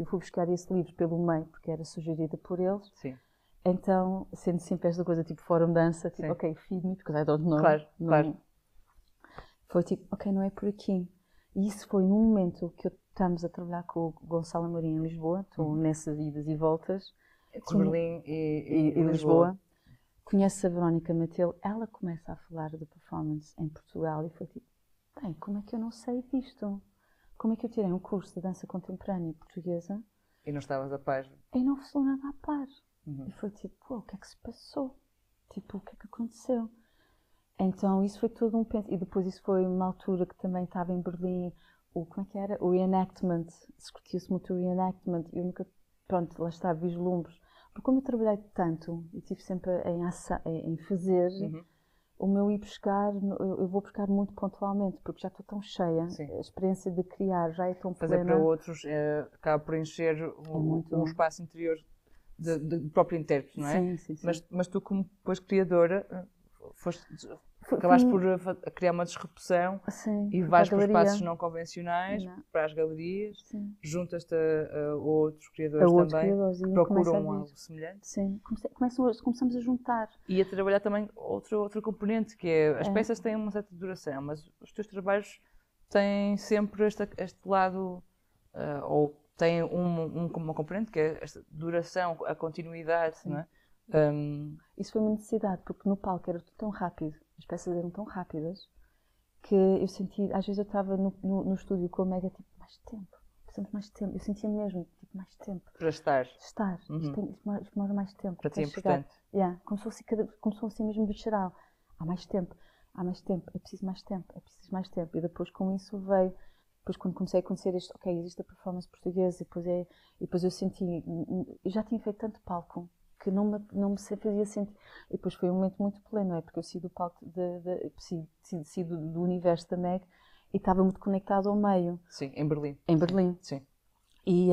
fui buscar esse livro pelo meio, porque era sugerida por eles. Sim. Então, sendo sempre esta coisa tipo fórum dança, tipo, ok, feed me, because I don't know. Claro. Foi tipo, ok, não é por aqui. E isso foi num momento que estamos a trabalhar com o Gonçalo Amorim em Lisboa, estou nessas idas e voltas. Entre Berlim e Lisboa. Conhece a Verónica Metelo, ela começa a falar de performance em Portugal e foi tipo, bem, como é que eu não sei disto? Como é que eu tirei um curso de dança contemporânea portuguesa e não estavas a par? E não sou nada a par. E foi tipo, o que é que se passou? Tipo, o que é que aconteceu? Então isso foi todo um pensamento. E depois isso foi uma altura que também estava em Berlim, como é que era? O reenactment, discutia-se muito o reenactment e eu nunca, pronto, lá está, vislumbres. Porque como eu trabalhei tanto e estive sempre em fazer, o meu ir buscar, eu vou buscar muito pontualmente, porque já estou tão cheia. Sim. A experiência de criar já é tão fazer plena. Para outros acaba por encher um espaço interior do próprio intérprete, não é? Sim. Mas tu, como depois criadora, acabaste por criar uma disrupção e vais para espaços não convencionais, para as galerias, juntas-te a outros criadores também, que procuram algo semelhante. Sim, começamos a juntar. E a trabalhar também outro componente, que é, as peças têm uma certa duração, mas os teus trabalhos têm sempre este lado, ou têm uma componente, que é esta duração, a continuidade, não é? Isso foi uma necessidade, porque no palco era tudo tão rápido, as peças eram tão rápidas, que eu senti, às vezes eu estava no estúdio com a Mega, tipo, mais tempo, precisamos mais tempo, eu sentia mesmo, tipo, mais tempo. Para estar. Isto demora mais tempo. Para ti é importante. Como se fosse mesmo visceral. Há mais tempo, é preciso mais tempo, e depois com isso veio, depois quando comecei a conhecer existe a performance portuguesa, e depois eu senti, eu já tinha feito tanto palco, que não me fazia sentir. E depois foi um momento muito pleno, não é? Porque eu saí do palco, saí do universo da Meg e estava muito conectado ao meio. Sim, em Berlim. Em Berlim. Sim. E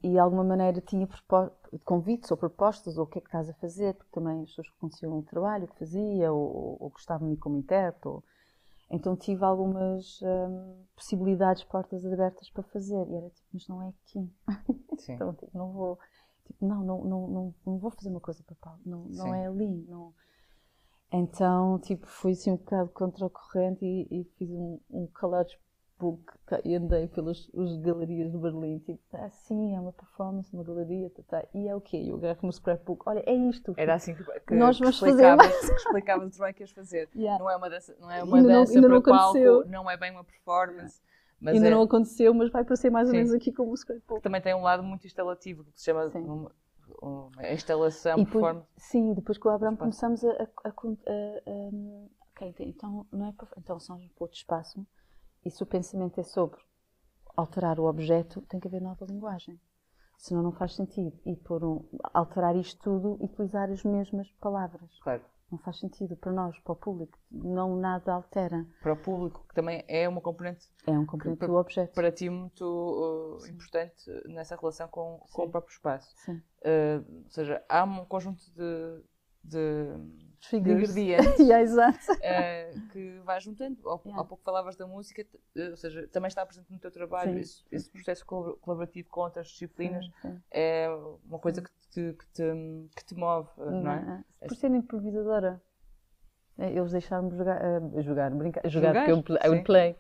de alguma maneira tinha convites ou propostas, ou o que é que estás a fazer, porque também as pessoas conheciam o trabalho que fazia, ou gostavam de mim como intérprete. Então tive algumas possibilidades, portas abertas para fazer. E era tipo, mas não é aqui. Sim. Então tipo, não vou. Tipo, não vou fazer uma coisa para Paulo, não é ali, não. Então, tipo, fui assim um bocado contra a corrente e fiz um calote book e andei pelas galerias de Berlim, tipo, sim, é uma performance, uma galeria, e é o quê? Eu agarro no scrapbook, olha, é isto. Era assim que nós vamos fazer. Que explicavas o que ias fazer. Yeah. Não é uma dança, ainda para palco, não é bem uma performance. Mas ainda não aconteceu, mas vai parecer mais ou menos aqui como o scrapbook. Também tem um lado muito instalativo, que se chama a instalação, performance. Sim, depois com o Abraham começamos então, não é, então são outro espaço, e se o pensamento é sobre alterar o objeto, tem que haver nova linguagem. Senão não faz sentido. E alterar isto tudo e utilizar as mesmas palavras. Claro. Não faz sentido para nós, para o público. Não nada altera. Para o público, que também é uma componente. É um componente do objeto. Para ti muito importante nessa relação com o próprio espaço. Sim. Ou seja, há um conjunto de ingredientes exato. Que vais juntando. Há pouco falavas da música, ou seja, também está presente no teu trabalho. Esse processo colaborativo com outras disciplinas é uma coisa que te move, não é? Por ser improvisadora. Eles deixaram-me jogar porque eu would play.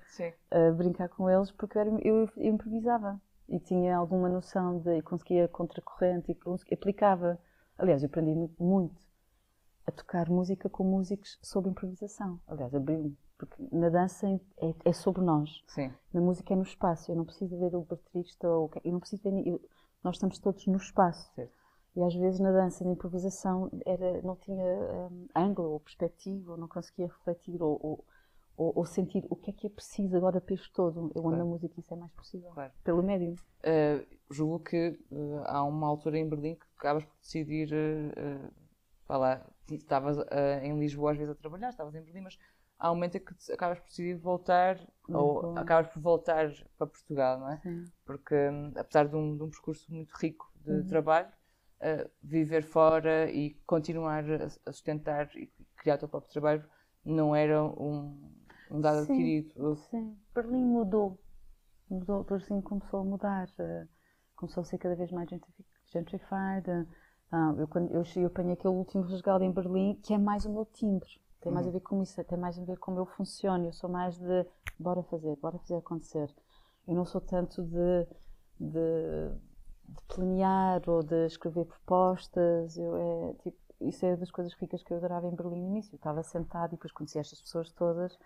Brincar com eles porque eu improvisava e tinha alguma noção e conseguia contracorrente e aplicava. Aliás, eu aprendi muito a tocar música com músicos sob improvisação. Aliás, porque na dança é sobre nós. Sim. Na música é no espaço. Eu não preciso ver o baterista, eu não preciso ver. Nós estamos todos no espaço. Certo. E às vezes na dança, na improvisação, não tinha ângulo ou perspectiva, ou não conseguia refletir ou sentir o que é preciso agora para isto todo. Eu ando na música e isso é mais possível. Claro. Pelo médium. Julgo que há uma altura em Berlim que acabas por decidir. Estavas em Lisboa às vezes a trabalhar, estavas em Berlim, mas há um momento em que acabas por decidir voltar, ou acabas por voltar para Portugal, não é? Sim. Porque apesar de um percurso muito rico de trabalho, viver fora e continuar a sustentar e criar o teu próprio trabalho não era um dado adquirido. Sim, Berlim mudou. Berlim começou a mudar, começou a ser cada vez mais gentrified. Quando eu apanhei aquele último resguardo em Berlim, que é mais o meu timbre, tem mais a ver com isso, tem mais a ver com como eu funciono. Eu sou mais de bora fazer acontecer. Eu não sou tanto de planear ou de escrever propostas. Isso é das coisas ricas que eu adorava em Berlim no início. Eu estava sentada e depois conhecia estas pessoas todas,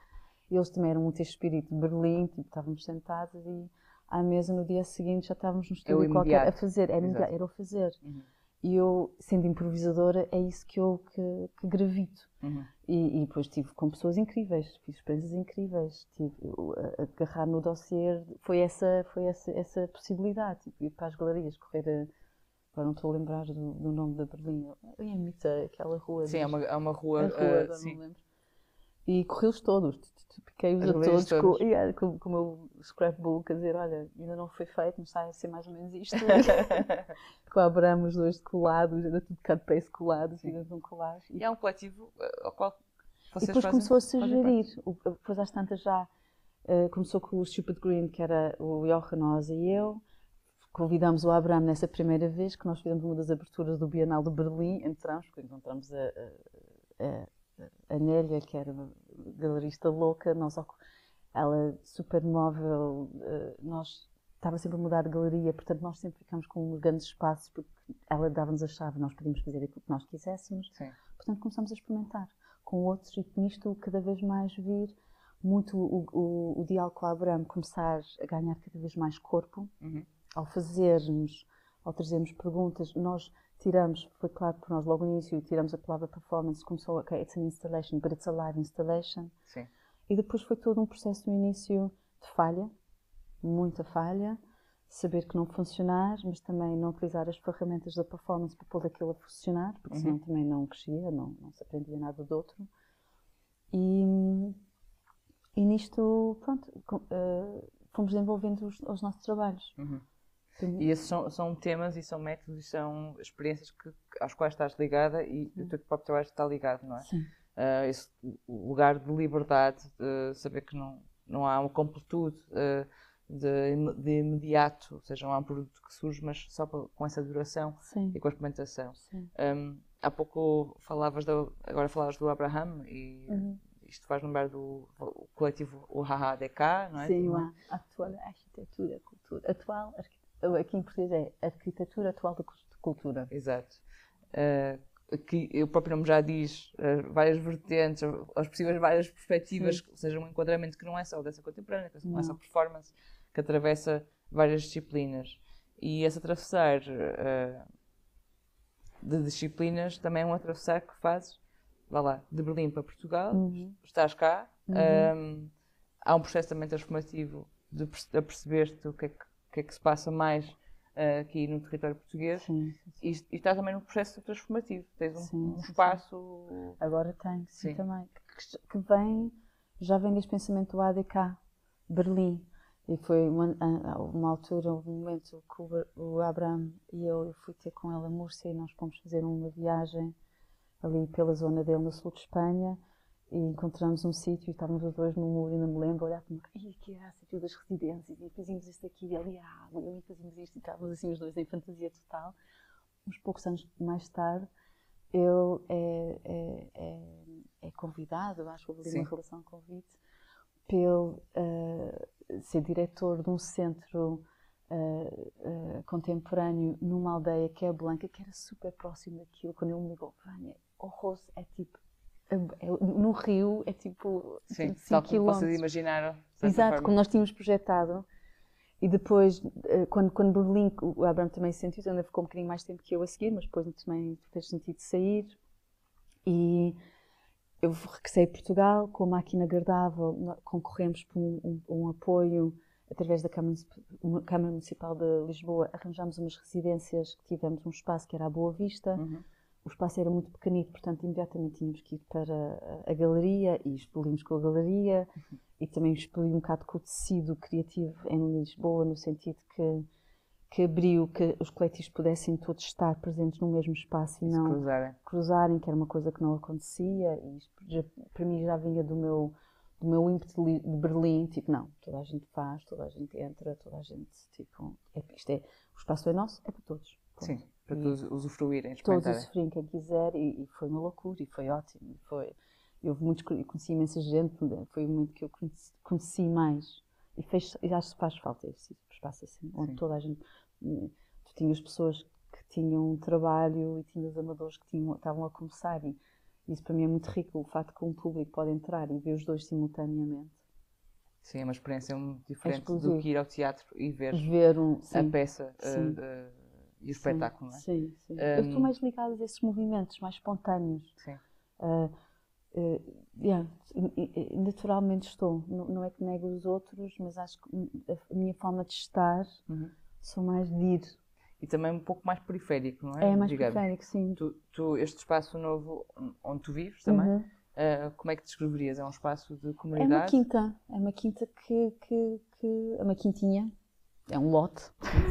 e eles também eram muito este espírito de Berlim, estávamos sentados e à mesa no dia seguinte já estávamos no estúdio qualquer a fazer, era o fazer. E eu, sendo improvisadora, é isso que eu gravito. E depois estive com pessoas incríveis, fiz experiências incríveis, agarrar no dossiê, foi essa possibilidade, ir para as galerias, correr agora não estou a lembrar do nome da Berlim, é Mitte, aquela rua. Sim, é uma rua, agora não me lembro. E corri-os todos, piquei-os a todos com o meu scrapbook, a dizer, olha, ainda não foi feito, mas está a ser mais ou menos isto. Com a Abraham, os dois colados, era tudo cut-paste colados, fizemos um collage. E é um coletivo ao qual vocês depois começou a sugerir, depois às tantas já, começou com o Stupid Green, que era o Johan Oz e eu. Convidámos o Abraham nessa primeira vez, que nós fizemos uma das aberturas do Bienal de Berlim, porque encontramos a Nélia, que era uma galerista louca, ela super móvel, nós estava sempre a mudar de galeria, portanto nós sempre ficámos com grandes espaços, porque ela dava-nos a chave, nós podíamos fazer aquilo que nós quiséssemos. Sim. Portanto começamos a experimentar com outros e nisto cada vez mais vir muito o diálogo com a Abraham começar a ganhar cada vez mais corpo. Ao trazermos perguntas, nós tiramos, foi claro para nós logo no início, tiramos a palavra performance, começou, it's an installation, but it's a live installation. Sim. E depois foi todo um processo no início de falha, muita falha, saber que não funcionar, mas também não utilizar as ferramentas da performance para pôr aquilo a funcionar, porque senão também não crescia, não se aprendia nada do outro. E nisto, pronto, fomos desenvolvendo os nossos trabalhos. E esses são temas e são métodos e são experiências às quais estás ligada e o teu próprio trabalho está ligado, não é? Sim. Esse lugar de liberdade, de saber que não há uma completude de imediato, ou seja, não há um produto que surge, mas só com essa duração e com a experimentação. Há pouco agora falavas do Abraham e isto faz lembrar do coletivo o HHDK, não é? Sim, a atual arquitetura, cultura. Atual, aqui em português é arquitetura atual da cultura. Exato. Que o próprio nome já diz, várias vertentes, as possíveis várias perspectivas, ou seja, um enquadramento que não é só a dança contemporânea, que não é só performance, que atravessa várias disciplinas. E esse atravessar de disciplinas também é um atravessar que fazes, vá lá, de Berlim para Portugal, estás cá, há um processo também transformativo de perceber-te o que é que se passa mais aqui no território português. Sim. E estás também num processo transformativo, tens um espaço... Agora tenho, sim, também, que já vem deste pensamento do ADK, Berlim. E foi uma altura, um momento que o Abraham e eu fui ter com ele a Múrcia e nós fomos fazer uma viagem ali pela zona dele, no sul de Espanha, e encontramos um sítio e estávamos os dois no muro, ainda me lembro, a olhar para mim, que era o sítio das residências, e fazíamos isto aqui, e ali a água, e ali fazíamos isto, e estávamos assim os dois em fantasia total. Uns poucos anos mais tarde, ele é convidado, acho que houve ali uma relação de convite, pelo ser diretor de um centro contemporâneo numa aldeia que é Blanca, que era super próximo daquilo. Quando ele me ligou, Vânia, o Rosso é tipo, no Rio é tipo 5 quilómetros. Vocês imaginaram. Exato, como nós tínhamos projetado. E depois, quando Berlim, o Abraham também sentiu, ainda ficou um bocadinho mais tempo que eu a seguir, mas depois também fez sentido sair. E eu regressei a Portugal com a Máquina Gardável, concorremos por um apoio através da Câmara Municipal de Lisboa, arranjámos umas residências, que tivemos um espaço que era a Boa Vista. O espaço era muito pequenito, portanto imediatamente tínhamos que ir para a galeria e expelimos com a galeria e também expeli um bocado com o tecido criativo em Lisboa, no sentido que abriu, que os coletivos pudessem todos estar presentes no mesmo espaço e não cruzarem, que era uma coisa que não acontecia, e isto para mim já vinha do meu ímpeto de Berlim, tipo, não, toda a gente faz, toda a gente entra, toda a gente, tipo, o espaço é nosso, é para todos. Sim, para todos usufruírem, todos usufruírem, quem quiser, e foi uma loucura, e foi ótimo, eu conheci imensa gente, foi o momento que eu conheci mais. E acho que faz falta esse espaço assim, onde toda a gente... Tu tinhas pessoas que tinham um trabalho e tinhas amadores que estavam a começar, e isso para mim é muito rico, o facto que um público pode entrar e ver os dois simultaneamente. Sim, é uma experiência muito diferente do que ir ao teatro e ver a peça e o espetáculo, não é? Sim. Eu estou mais ligada a esses movimentos mais espontâneos. Sim. Naturalmente estou. Não é que nego os outros, mas acho que a minha forma de estar sou mais de ir. E também um pouco mais periférico, não é? É mais periférico, sim. Este espaço novo onde tu vives também, como é que descreverias? É um espaço de comunidade? É uma quinta que é uma quintinha, é um lote.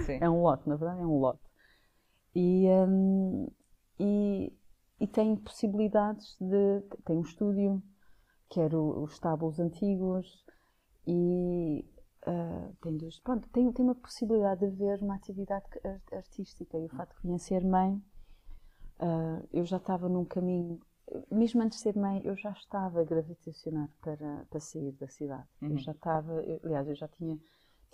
Sim. É um lote, na verdade é um lote. E tem possibilidades tem um estúdio, que era os estábulos antigos, e tem uma possibilidade de haver uma atividade artística. E o facto de conhecer mãe, eu já estava num caminho, mesmo antes de ser mãe, eu já estava a gravitacionar para sair da cidade. Eu já estava, aliás, eu já tinha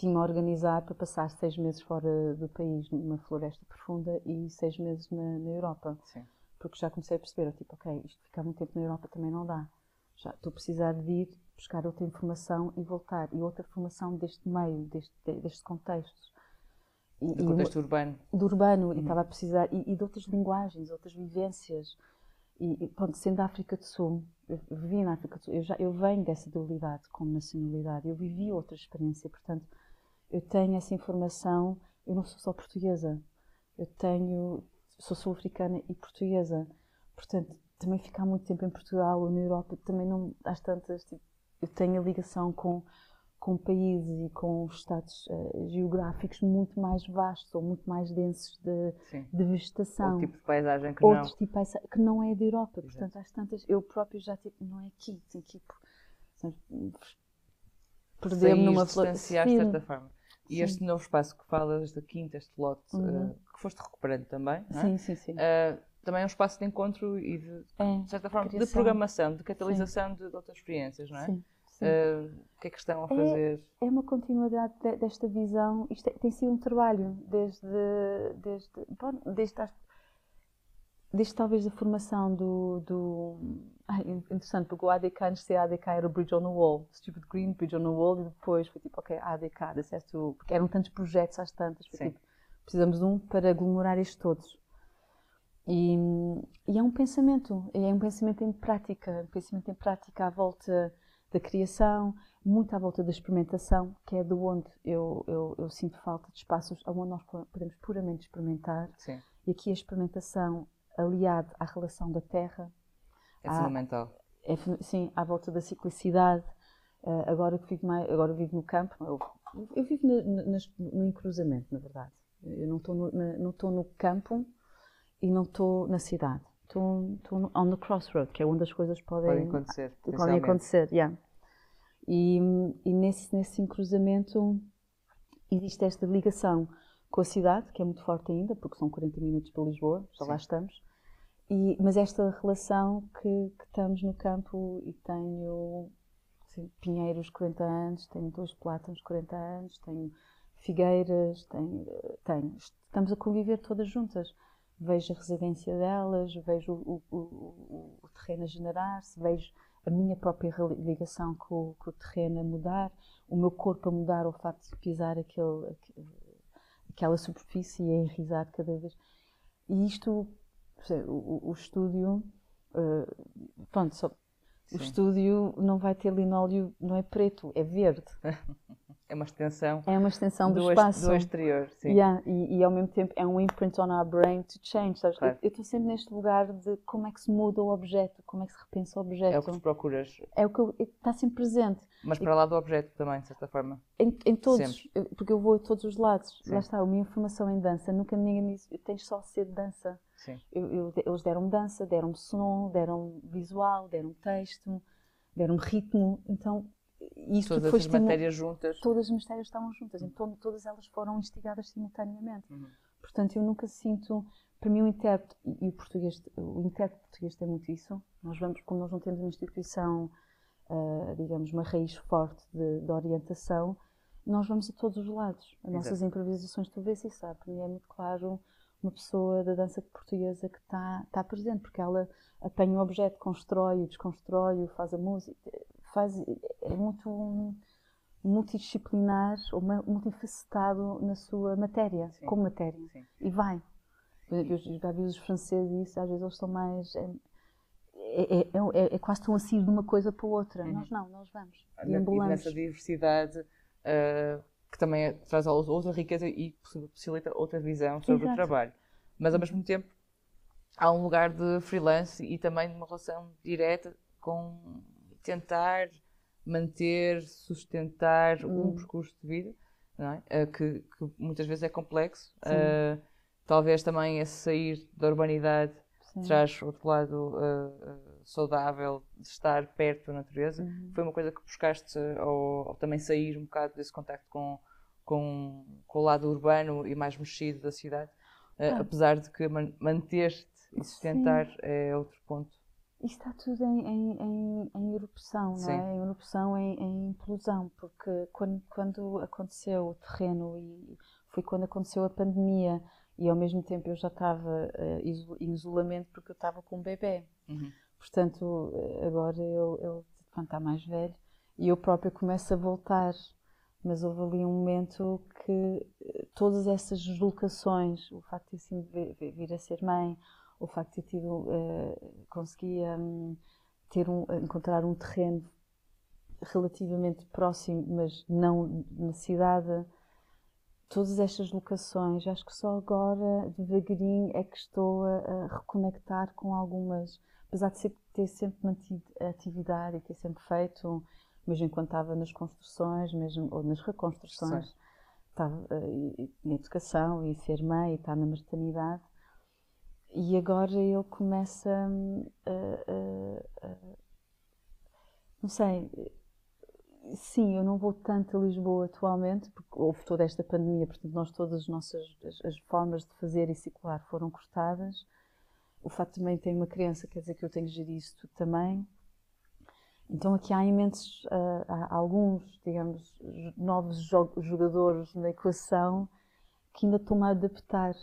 a organizar para passar 6 meses fora do país, numa floresta profunda, e 6 meses na Europa. Sim. Porque já comecei a perceber, ok, isto ficar muito tempo na Europa também não dá. Já estou a precisar de ir buscar outra informação e voltar. E outra formação deste meio, deste contexto. Do contexto urbano. Do urbano, e estava a precisar, e de outras linguagens, outras vivências. E pronto, sendo da África do Sul, eu vivi na África do Sul, eu venho dessa dualidade como nacionalidade, eu vivi outra experiência, portanto, eu tenho essa informação, eu não sou só portuguesa, sou sul-africana e portuguesa, portanto, também ficar muito tempo em Portugal ou na Europa, também não, às tantas, tipo, eu tenho a ligação com países e com estados geográficos muito mais vastos ou muito mais densos de vegetação. Outro tipo de paisagem que Outro tipo de paisagem que não é da Europa. Exato. Portanto, às tantas, eu próprio já tipo, não é aqui, tem que perder-me numa distanciar de certa forma. E este novo espaço que falas, esta quinta, este lote, que foste recuperando também, não é? Sim. também é um espaço de encontro e de certa forma, de programação, de catalisação de outras experiências, não é? Sim. O que é que estão a fazer? É uma continuidade desta visão. Isto tem sido um trabalho desde talvez a formação interessante, porque o ADK, antes de ser ADK, era o Bridge on the Wall, Stupid Green, Bridge on the Wall, e depois foi tipo, ok, ADK, disseste, porque eram tantos projetos às tantas, foi tipo, precisamos de um para aglomerar estes todos. E é um pensamento em prática, à volta da criação, muito à volta da experimentação, que é de onde eu sinto falta de espaços onde nós podemos puramente experimentar. Sim. E aqui a experimentação aliada à relação da terra. É fundamental. Sim, à volta da ciclicidade. Agora vivo no campo, eu vivo no encruzamento, na verdade. Eu não estou no campo e não estou na cidade. Estou on the crossroad, que é onde as coisas podem acontecer. Yeah. E nesse encruzamento existe esta ligação com a cidade, que é muito forte ainda, porque são 40 minutos para Lisboa, já lá estamos. Mas esta relação que estamos no campo e tenho pinheiros 40 anos, tenho 2 plátanos 40 anos, tenho figueiras, estamos a conviver todas juntas. Vejo a residência delas, vejo o terreno a generar-se, vejo a minha própria ligação com o terreno a mudar, o meu corpo a mudar ao facto de pisar aquela superfície e a enraizar cada vez. E isto, o estúdio, o estúdio não vai ter linóleo, não é preto, é verde. É uma extensão. É uma extensão do espaço. Do exterior, sim. E ao mesmo tempo é um imprint on our brain to change. Sabes? Claro. Eu estou sempre neste lugar de como é que se muda o objeto, como é que se repensa o objeto. É o que tu procuras. É o que está sempre presente. Mas para lá do objeto também, de certa forma. Em todos, sempre. Porque eu vou a todos os lados. Sim. Lá está, a minha formação em dança, nunca ninguém me disse, tens só de ser de dança. Sim. Eles deram-me dança, deram-me som, deram-me visual, deram-me texto, deram-me ritmo. Então, isto todas as matérias juntas. Todas as matérias estavam juntas, então todas elas foram instigadas simultaneamente. Portanto, eu nunca sinto, para mim o intérprete português tem muito isso. Como nós não temos uma instituição, digamos, uma raiz forte de orientação, nós vamos a todos os lados. As nossas improvisações, tu vês isso, sabe? Para mim é muito claro uma pessoa da dança portuguesa que está presente, porque ela apanha o objeto, constrói-o, desconstrói-o, faz a música, é muito multidisciplinar ou multifacetado na sua matéria, como matéria. Sim. E vai. Eu já vi os franceses e isso, às vezes eles são mais... É quase tão a sair de uma coisa para outra. Nós não, nós vamos. E nessa diversidade que também traz outra riqueza e possibilita outra visão sobre o trabalho. Mas ao mesmo tempo há um lugar de freelance e também de uma relação direta com tentar manter, sustentar um percurso de vida, não é? Que muitas vezes é complexo. Talvez também esse sair da urbanidade traz outro lado saudável de estar perto da natureza. Foi uma coisa que buscaste ou também sair um bocado desse contacto com o lado urbano e mais mexido da cidade, apesar de que manter-te e sustentar é outro ponto. Isto está tudo em erupção, não é? Em erupção, em implosão, porque quando aconteceu o terreno e foi quando aconteceu a pandemia e ao mesmo tempo eu já estava em isolamento porque eu estava com um bebê. Portanto, agora ele está mais velho e eu própria começo a voltar, mas houve ali um momento que todas essas deslocações, o facto de assim, vir a ser mãe, o facto de conseguia encontrar um terreno relativamente próximo, mas não na cidade, todas estas locações, acho que só agora, devagarinho, é que estou a reconectar com algumas, apesar de ter sempre mantido a atividade e ter sempre feito, mesmo enquanto estava nas construções, ou nas reconstruções, estava na educação e ser mãe e estar na maternidade. E agora ele começa não sei, sim, eu não vou tanto a Lisboa atualmente, porque houve toda esta pandemia, portanto nós todas as nossas as formas de fazer e circular foram cortadas. o facto de também ter uma criança quer dizer que eu tenho que gerir isso tudo também. Então aqui há imensos, há alguns, digamos, novos jogadores na equação que ainda estou-me a adaptar,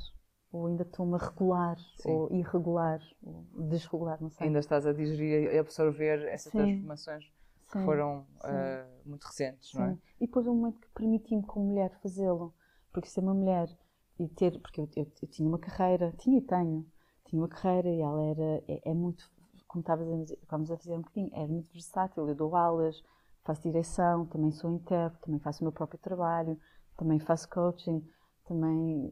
ou ainda estou-me a regular, Sim. ou irregular, ou desregular, não sei. Ainda estás a digerir e absorver essas Sim. transformações que Sim. foram muito recentes, Sim. não é? E depois um momento que permiti-me como mulher fazê-lo, porque ser uma mulher e ter, porque eu tinha uma carreira, tinha uma carreira e ela é muito, como estávamos a fazer um bocadinho, é muito versátil, eu dou aulas, faço direção, também sou intérprete, também faço o meu próprio trabalho, também faço coaching, também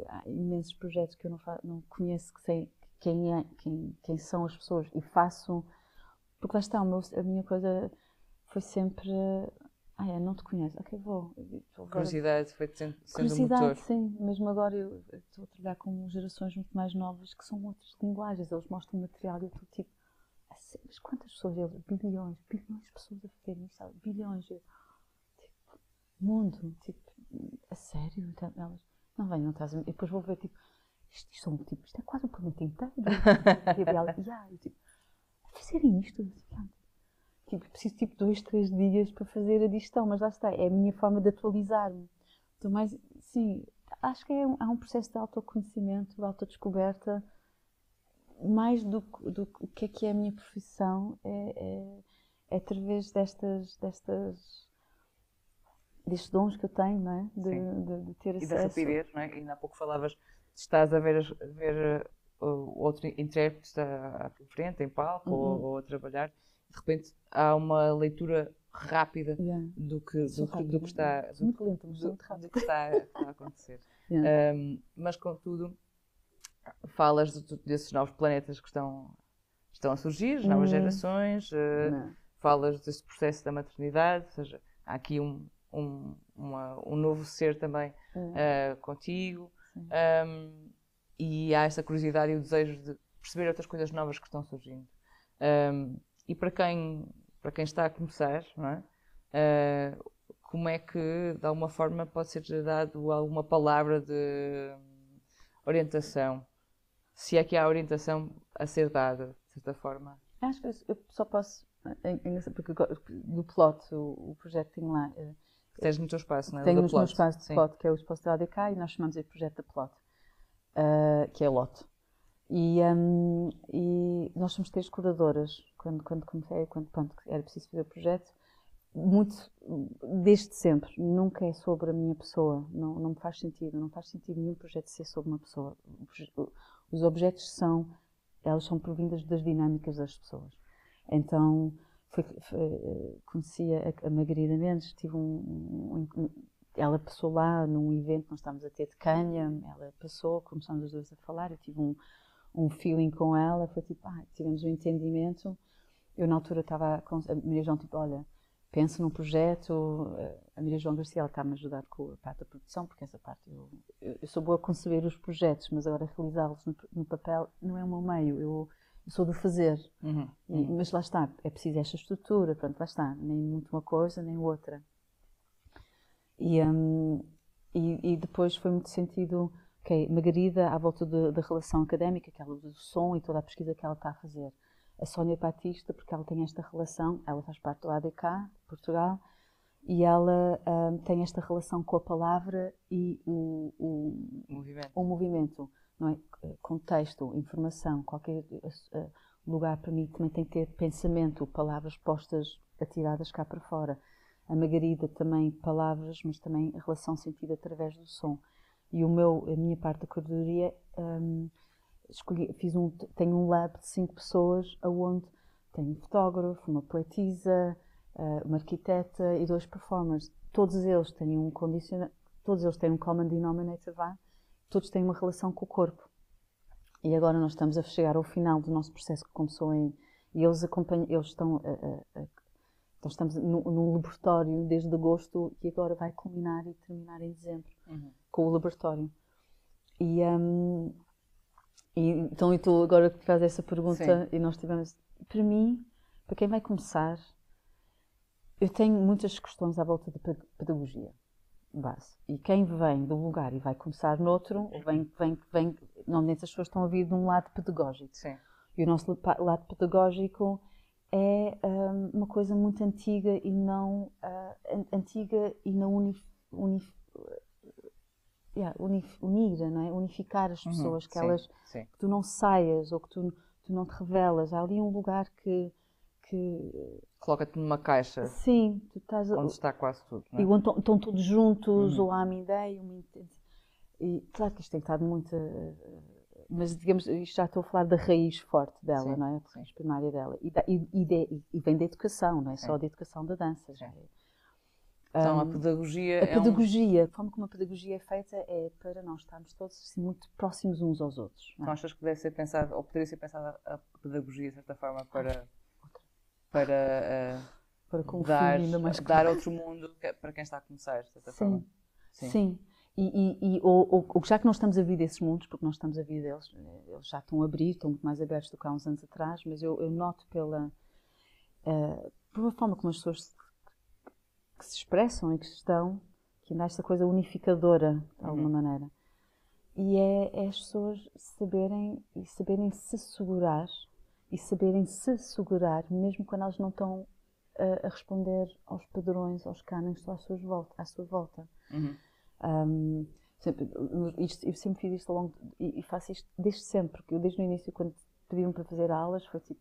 há imensos projetos que eu não conheço, que sei quem são as pessoas e faço, porque lá está, a minha coisa foi sempre, eu não te conheço, ok, vou Curiosidade foi sendo curiosidade, o motor. sim, mesmo agora eu estou a trabalhar com gerações muito mais novas que são outras linguagens, eles mostram material e eu estou tipo, mas quantas pessoas eles, bilhões de pessoas a verem isto, bilhões, tipo, mundo, tipo, a sério, então, elas, não vem, não estás a... E depois vou ver, tipo, isto é quase um planeta inteiro, tipo, eu, tipo, a fazerem isto, tipo, preciso tipo 2, 3 dias para fazer a digestão, mas lá está, é a minha forma de atualizar-me. Então, mas, sim, acho que há um processo de autoconhecimento, de autodescoberta, mais do que é a minha profissão, é através destes dons que eu tenho, não é? De ter acesso. E da rapidez, não é? E ainda há pouco falavas, estás a ver outro intérprete à tua frente, em palco, ou a trabalhar, de repente há uma leitura rápida do que está a acontecer. Mas contudo, falas desses novos planetas que estão a surgir, as novas gerações, falas desse processo da maternidade, ou seja, há aqui um novo ser também contigo, e há essa curiosidade e o desejo de perceber outras coisas novas que estão surgindo. E para quem está a começar, não é? Como é que, de alguma forma, pode ser dado alguma palavra de orientação? Se é que há orientação a ser dada, de certa forma. Acho que eu só posso, porque do plot, o projeto que tenho lá... Tens no teu espaço, não é? Tenho no meu espaço de plot, que é o espaço da ADK, e nós chamamos de projeto da plot, que é o lote. E nós somos 3 curadoras, quando comecei, quando era preciso fazer o projeto, muito, desde sempre, nunca é sobre a minha pessoa, não me faz sentido, não faz sentido nenhum projeto ser sobre uma pessoa. Os objetos elas são provindas das dinâmicas das pessoas. Então, conheci a Margarida Mendes, ela passou lá num evento que nós estávamos a ter de Canham, ela passou, começamos as duas a falar, eu tive um feeling com ela, foi tipo, tivemos um entendimento. Eu na altura estava com a Maria João, tipo, olha, penso num projeto, a Maria João Garcia está-me a ajudar com a parte da produção, porque essa parte eu sou boa a conceber os projetos, mas agora realizá-los no papel não é o meu meio, eu sou do fazer. Mas lá está, é preciso esta estrutura, pronto, lá está, nem muito uma coisa, nem outra. E depois foi muito sentido, Margarida, à volta da relação académica, que ela do som e toda a pesquisa que ela está a fazer. A Sónia Batista, porque ela tem esta relação, ela faz parte do ADK, de Portugal, e ela tem esta relação com a palavra e o movimento, não é? Contexto, informação, qualquer lugar para mim também tem que ter pensamento, palavras postas, atiradas cá para fora. A Margarida também palavras, mas também a relação sentida através do som. E a minha parte da curadoria, tenho um lab de 5 pessoas, onde tenho um fotógrafo, uma poetisa, uma arquiteta e 2 performers. Todos eles têm um common denominator, todos têm uma relação com o corpo. E agora nós estamos a chegar ao final do nosso processo que começou e eles estão então estamos num laboratório desde agosto e agora vai culminar e terminar em dezembro com o laboratório. Então eu estou agora que faz essa pergunta. Sim. E nós tivemos, para mim, para quem vai começar, eu tenho muitas questões à volta de pedagogia. base. E quem vem do lugar e vai começar noutro, normalmente as pessoas estão a vir de um lado pedagógico. Sim. E o nosso lado pedagógico é uma coisa muito antiga e não unida, não é? Unificar as pessoas, que tu não saias ou que tu não te revelas. Há ali um lugar que coloca-te numa caixa. Sim, tu estás onde está quase tudo, não é? E estão todos juntos, ou há uma ideia, e claro que isto tem estado muito, mas digamos, isto já estou a falar da raiz forte dela, não é? A raiz primária dela, e vem da educação, não é? Só da educação da dança. Então a pedagogia a forma como a pedagogia é feita é para nós estarmos todos assim, muito próximos uns aos outros. Então achas que deve ser pensado, ou poderia ser pensada a pedagogia de certa forma para dar outro mundo para quem está a começar, de certa forma? Sim. Ou já que nós estamos a vir desses mundos, porque nós estamos a vir deles, eles já estão a abrir, estão muito mais abertos do que há uns anos atrás, mas eu noto por uma forma como as pessoas que se expressam e que estão, que ainda há esta coisa unificadora, de alguma maneira. E é as pessoas saberem se segurar, mesmo quando elas não estão a responder aos padrões, aos cânones que estão à sua volta. Eu sempre fiz isto ao longo, e faço isto desde sempre, porque eu desde o início, quando pediam para fazer aulas, foi tipo,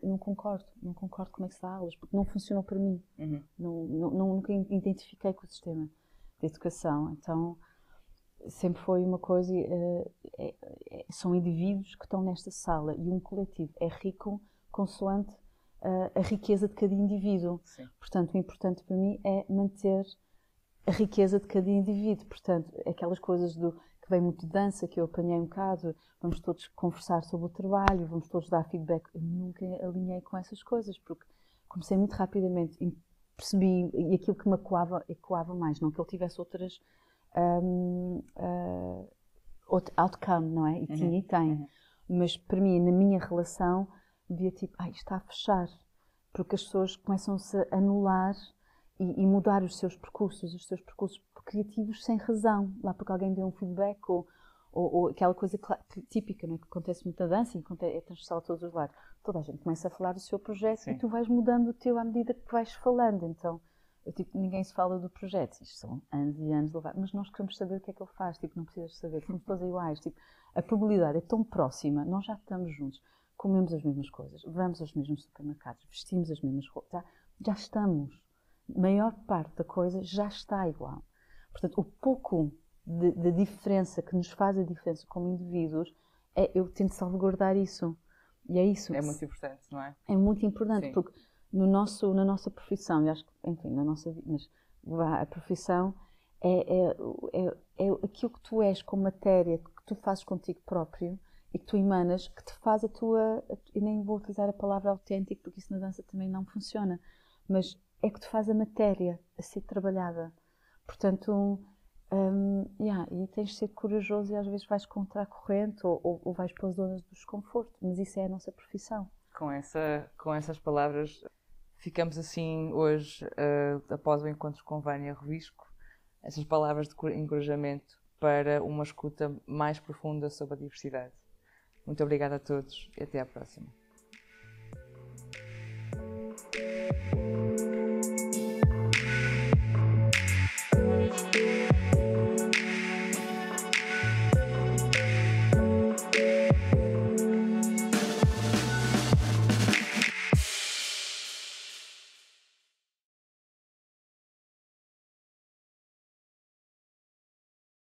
eu não concordo como é que se dá aulas, porque não funcionou para mim. Nunca identifiquei com o sistema de educação, então sempre foi uma coisa, são indivíduos que estão nesta sala e um coletivo é rico consoante a riqueza de cada indivíduo. Sim. Portanto, o importante para mim é manter a riqueza de cada indivíduo. Portanto, aquelas coisas que vem muito de dança, que eu apanhei um bocado, vamos todos conversar sobre o trabalho, vamos todos dar feedback. Eu nunca alinhei com essas coisas, porque comecei muito rapidamente e percebi, e aquilo que me ecoava mais, não que ele tivesse outras outcome, não é? E tinha e tem. Mas para mim, na minha relação, via tipo, isto está a fechar, porque as pessoas começam-se a anular e mudar os seus percursos criativos sem razão, lá porque alguém deu um feedback ou aquela coisa típica, não é? Que acontece muito na dança e é transversal a todos os lados. Toda a gente começa a falar do seu projeto e tu vais mudando o teu à medida que vais falando. Então, ninguém se fala do projeto. Isto são anos e anos de levar, mas nós queremos saber o que é que ele faz. Não precisas saber, somos todos iguais. A probabilidade é tão próxima, nós já estamos juntos, comemos as mesmas coisas, vamos aos mesmos supermercados, vestimos as mesmas roupas, já estamos. A maior parte da coisa já está igual. Portanto, o pouco de diferença que nos faz a diferença como indivíduos, eu tento salvaguardar isso. E é isso. É muito importante, não é? É muito importante, porque na nossa profissão, e acho que, enfim, na nossa vida, mas a profissão é aquilo que tu és com matéria, que tu fazes contigo próprio e que tu emanas, que te faz a tua... E nem vou utilizar a palavra autêntico, porque isso na dança também não funciona, mas é que te faz a matéria a ser trabalhada. Portanto, e tens de ser corajoso e às vezes vais contra a corrente ou vais para as zonas do desconforto, mas isso é a nossa profissão. Com essas palavras, ficamos assim hoje, após o encontro com Vânia Rovisco, essas palavras de encorajamento para uma escuta mais profunda sobre a diversidade. Muito obrigada a todos e até à próxima.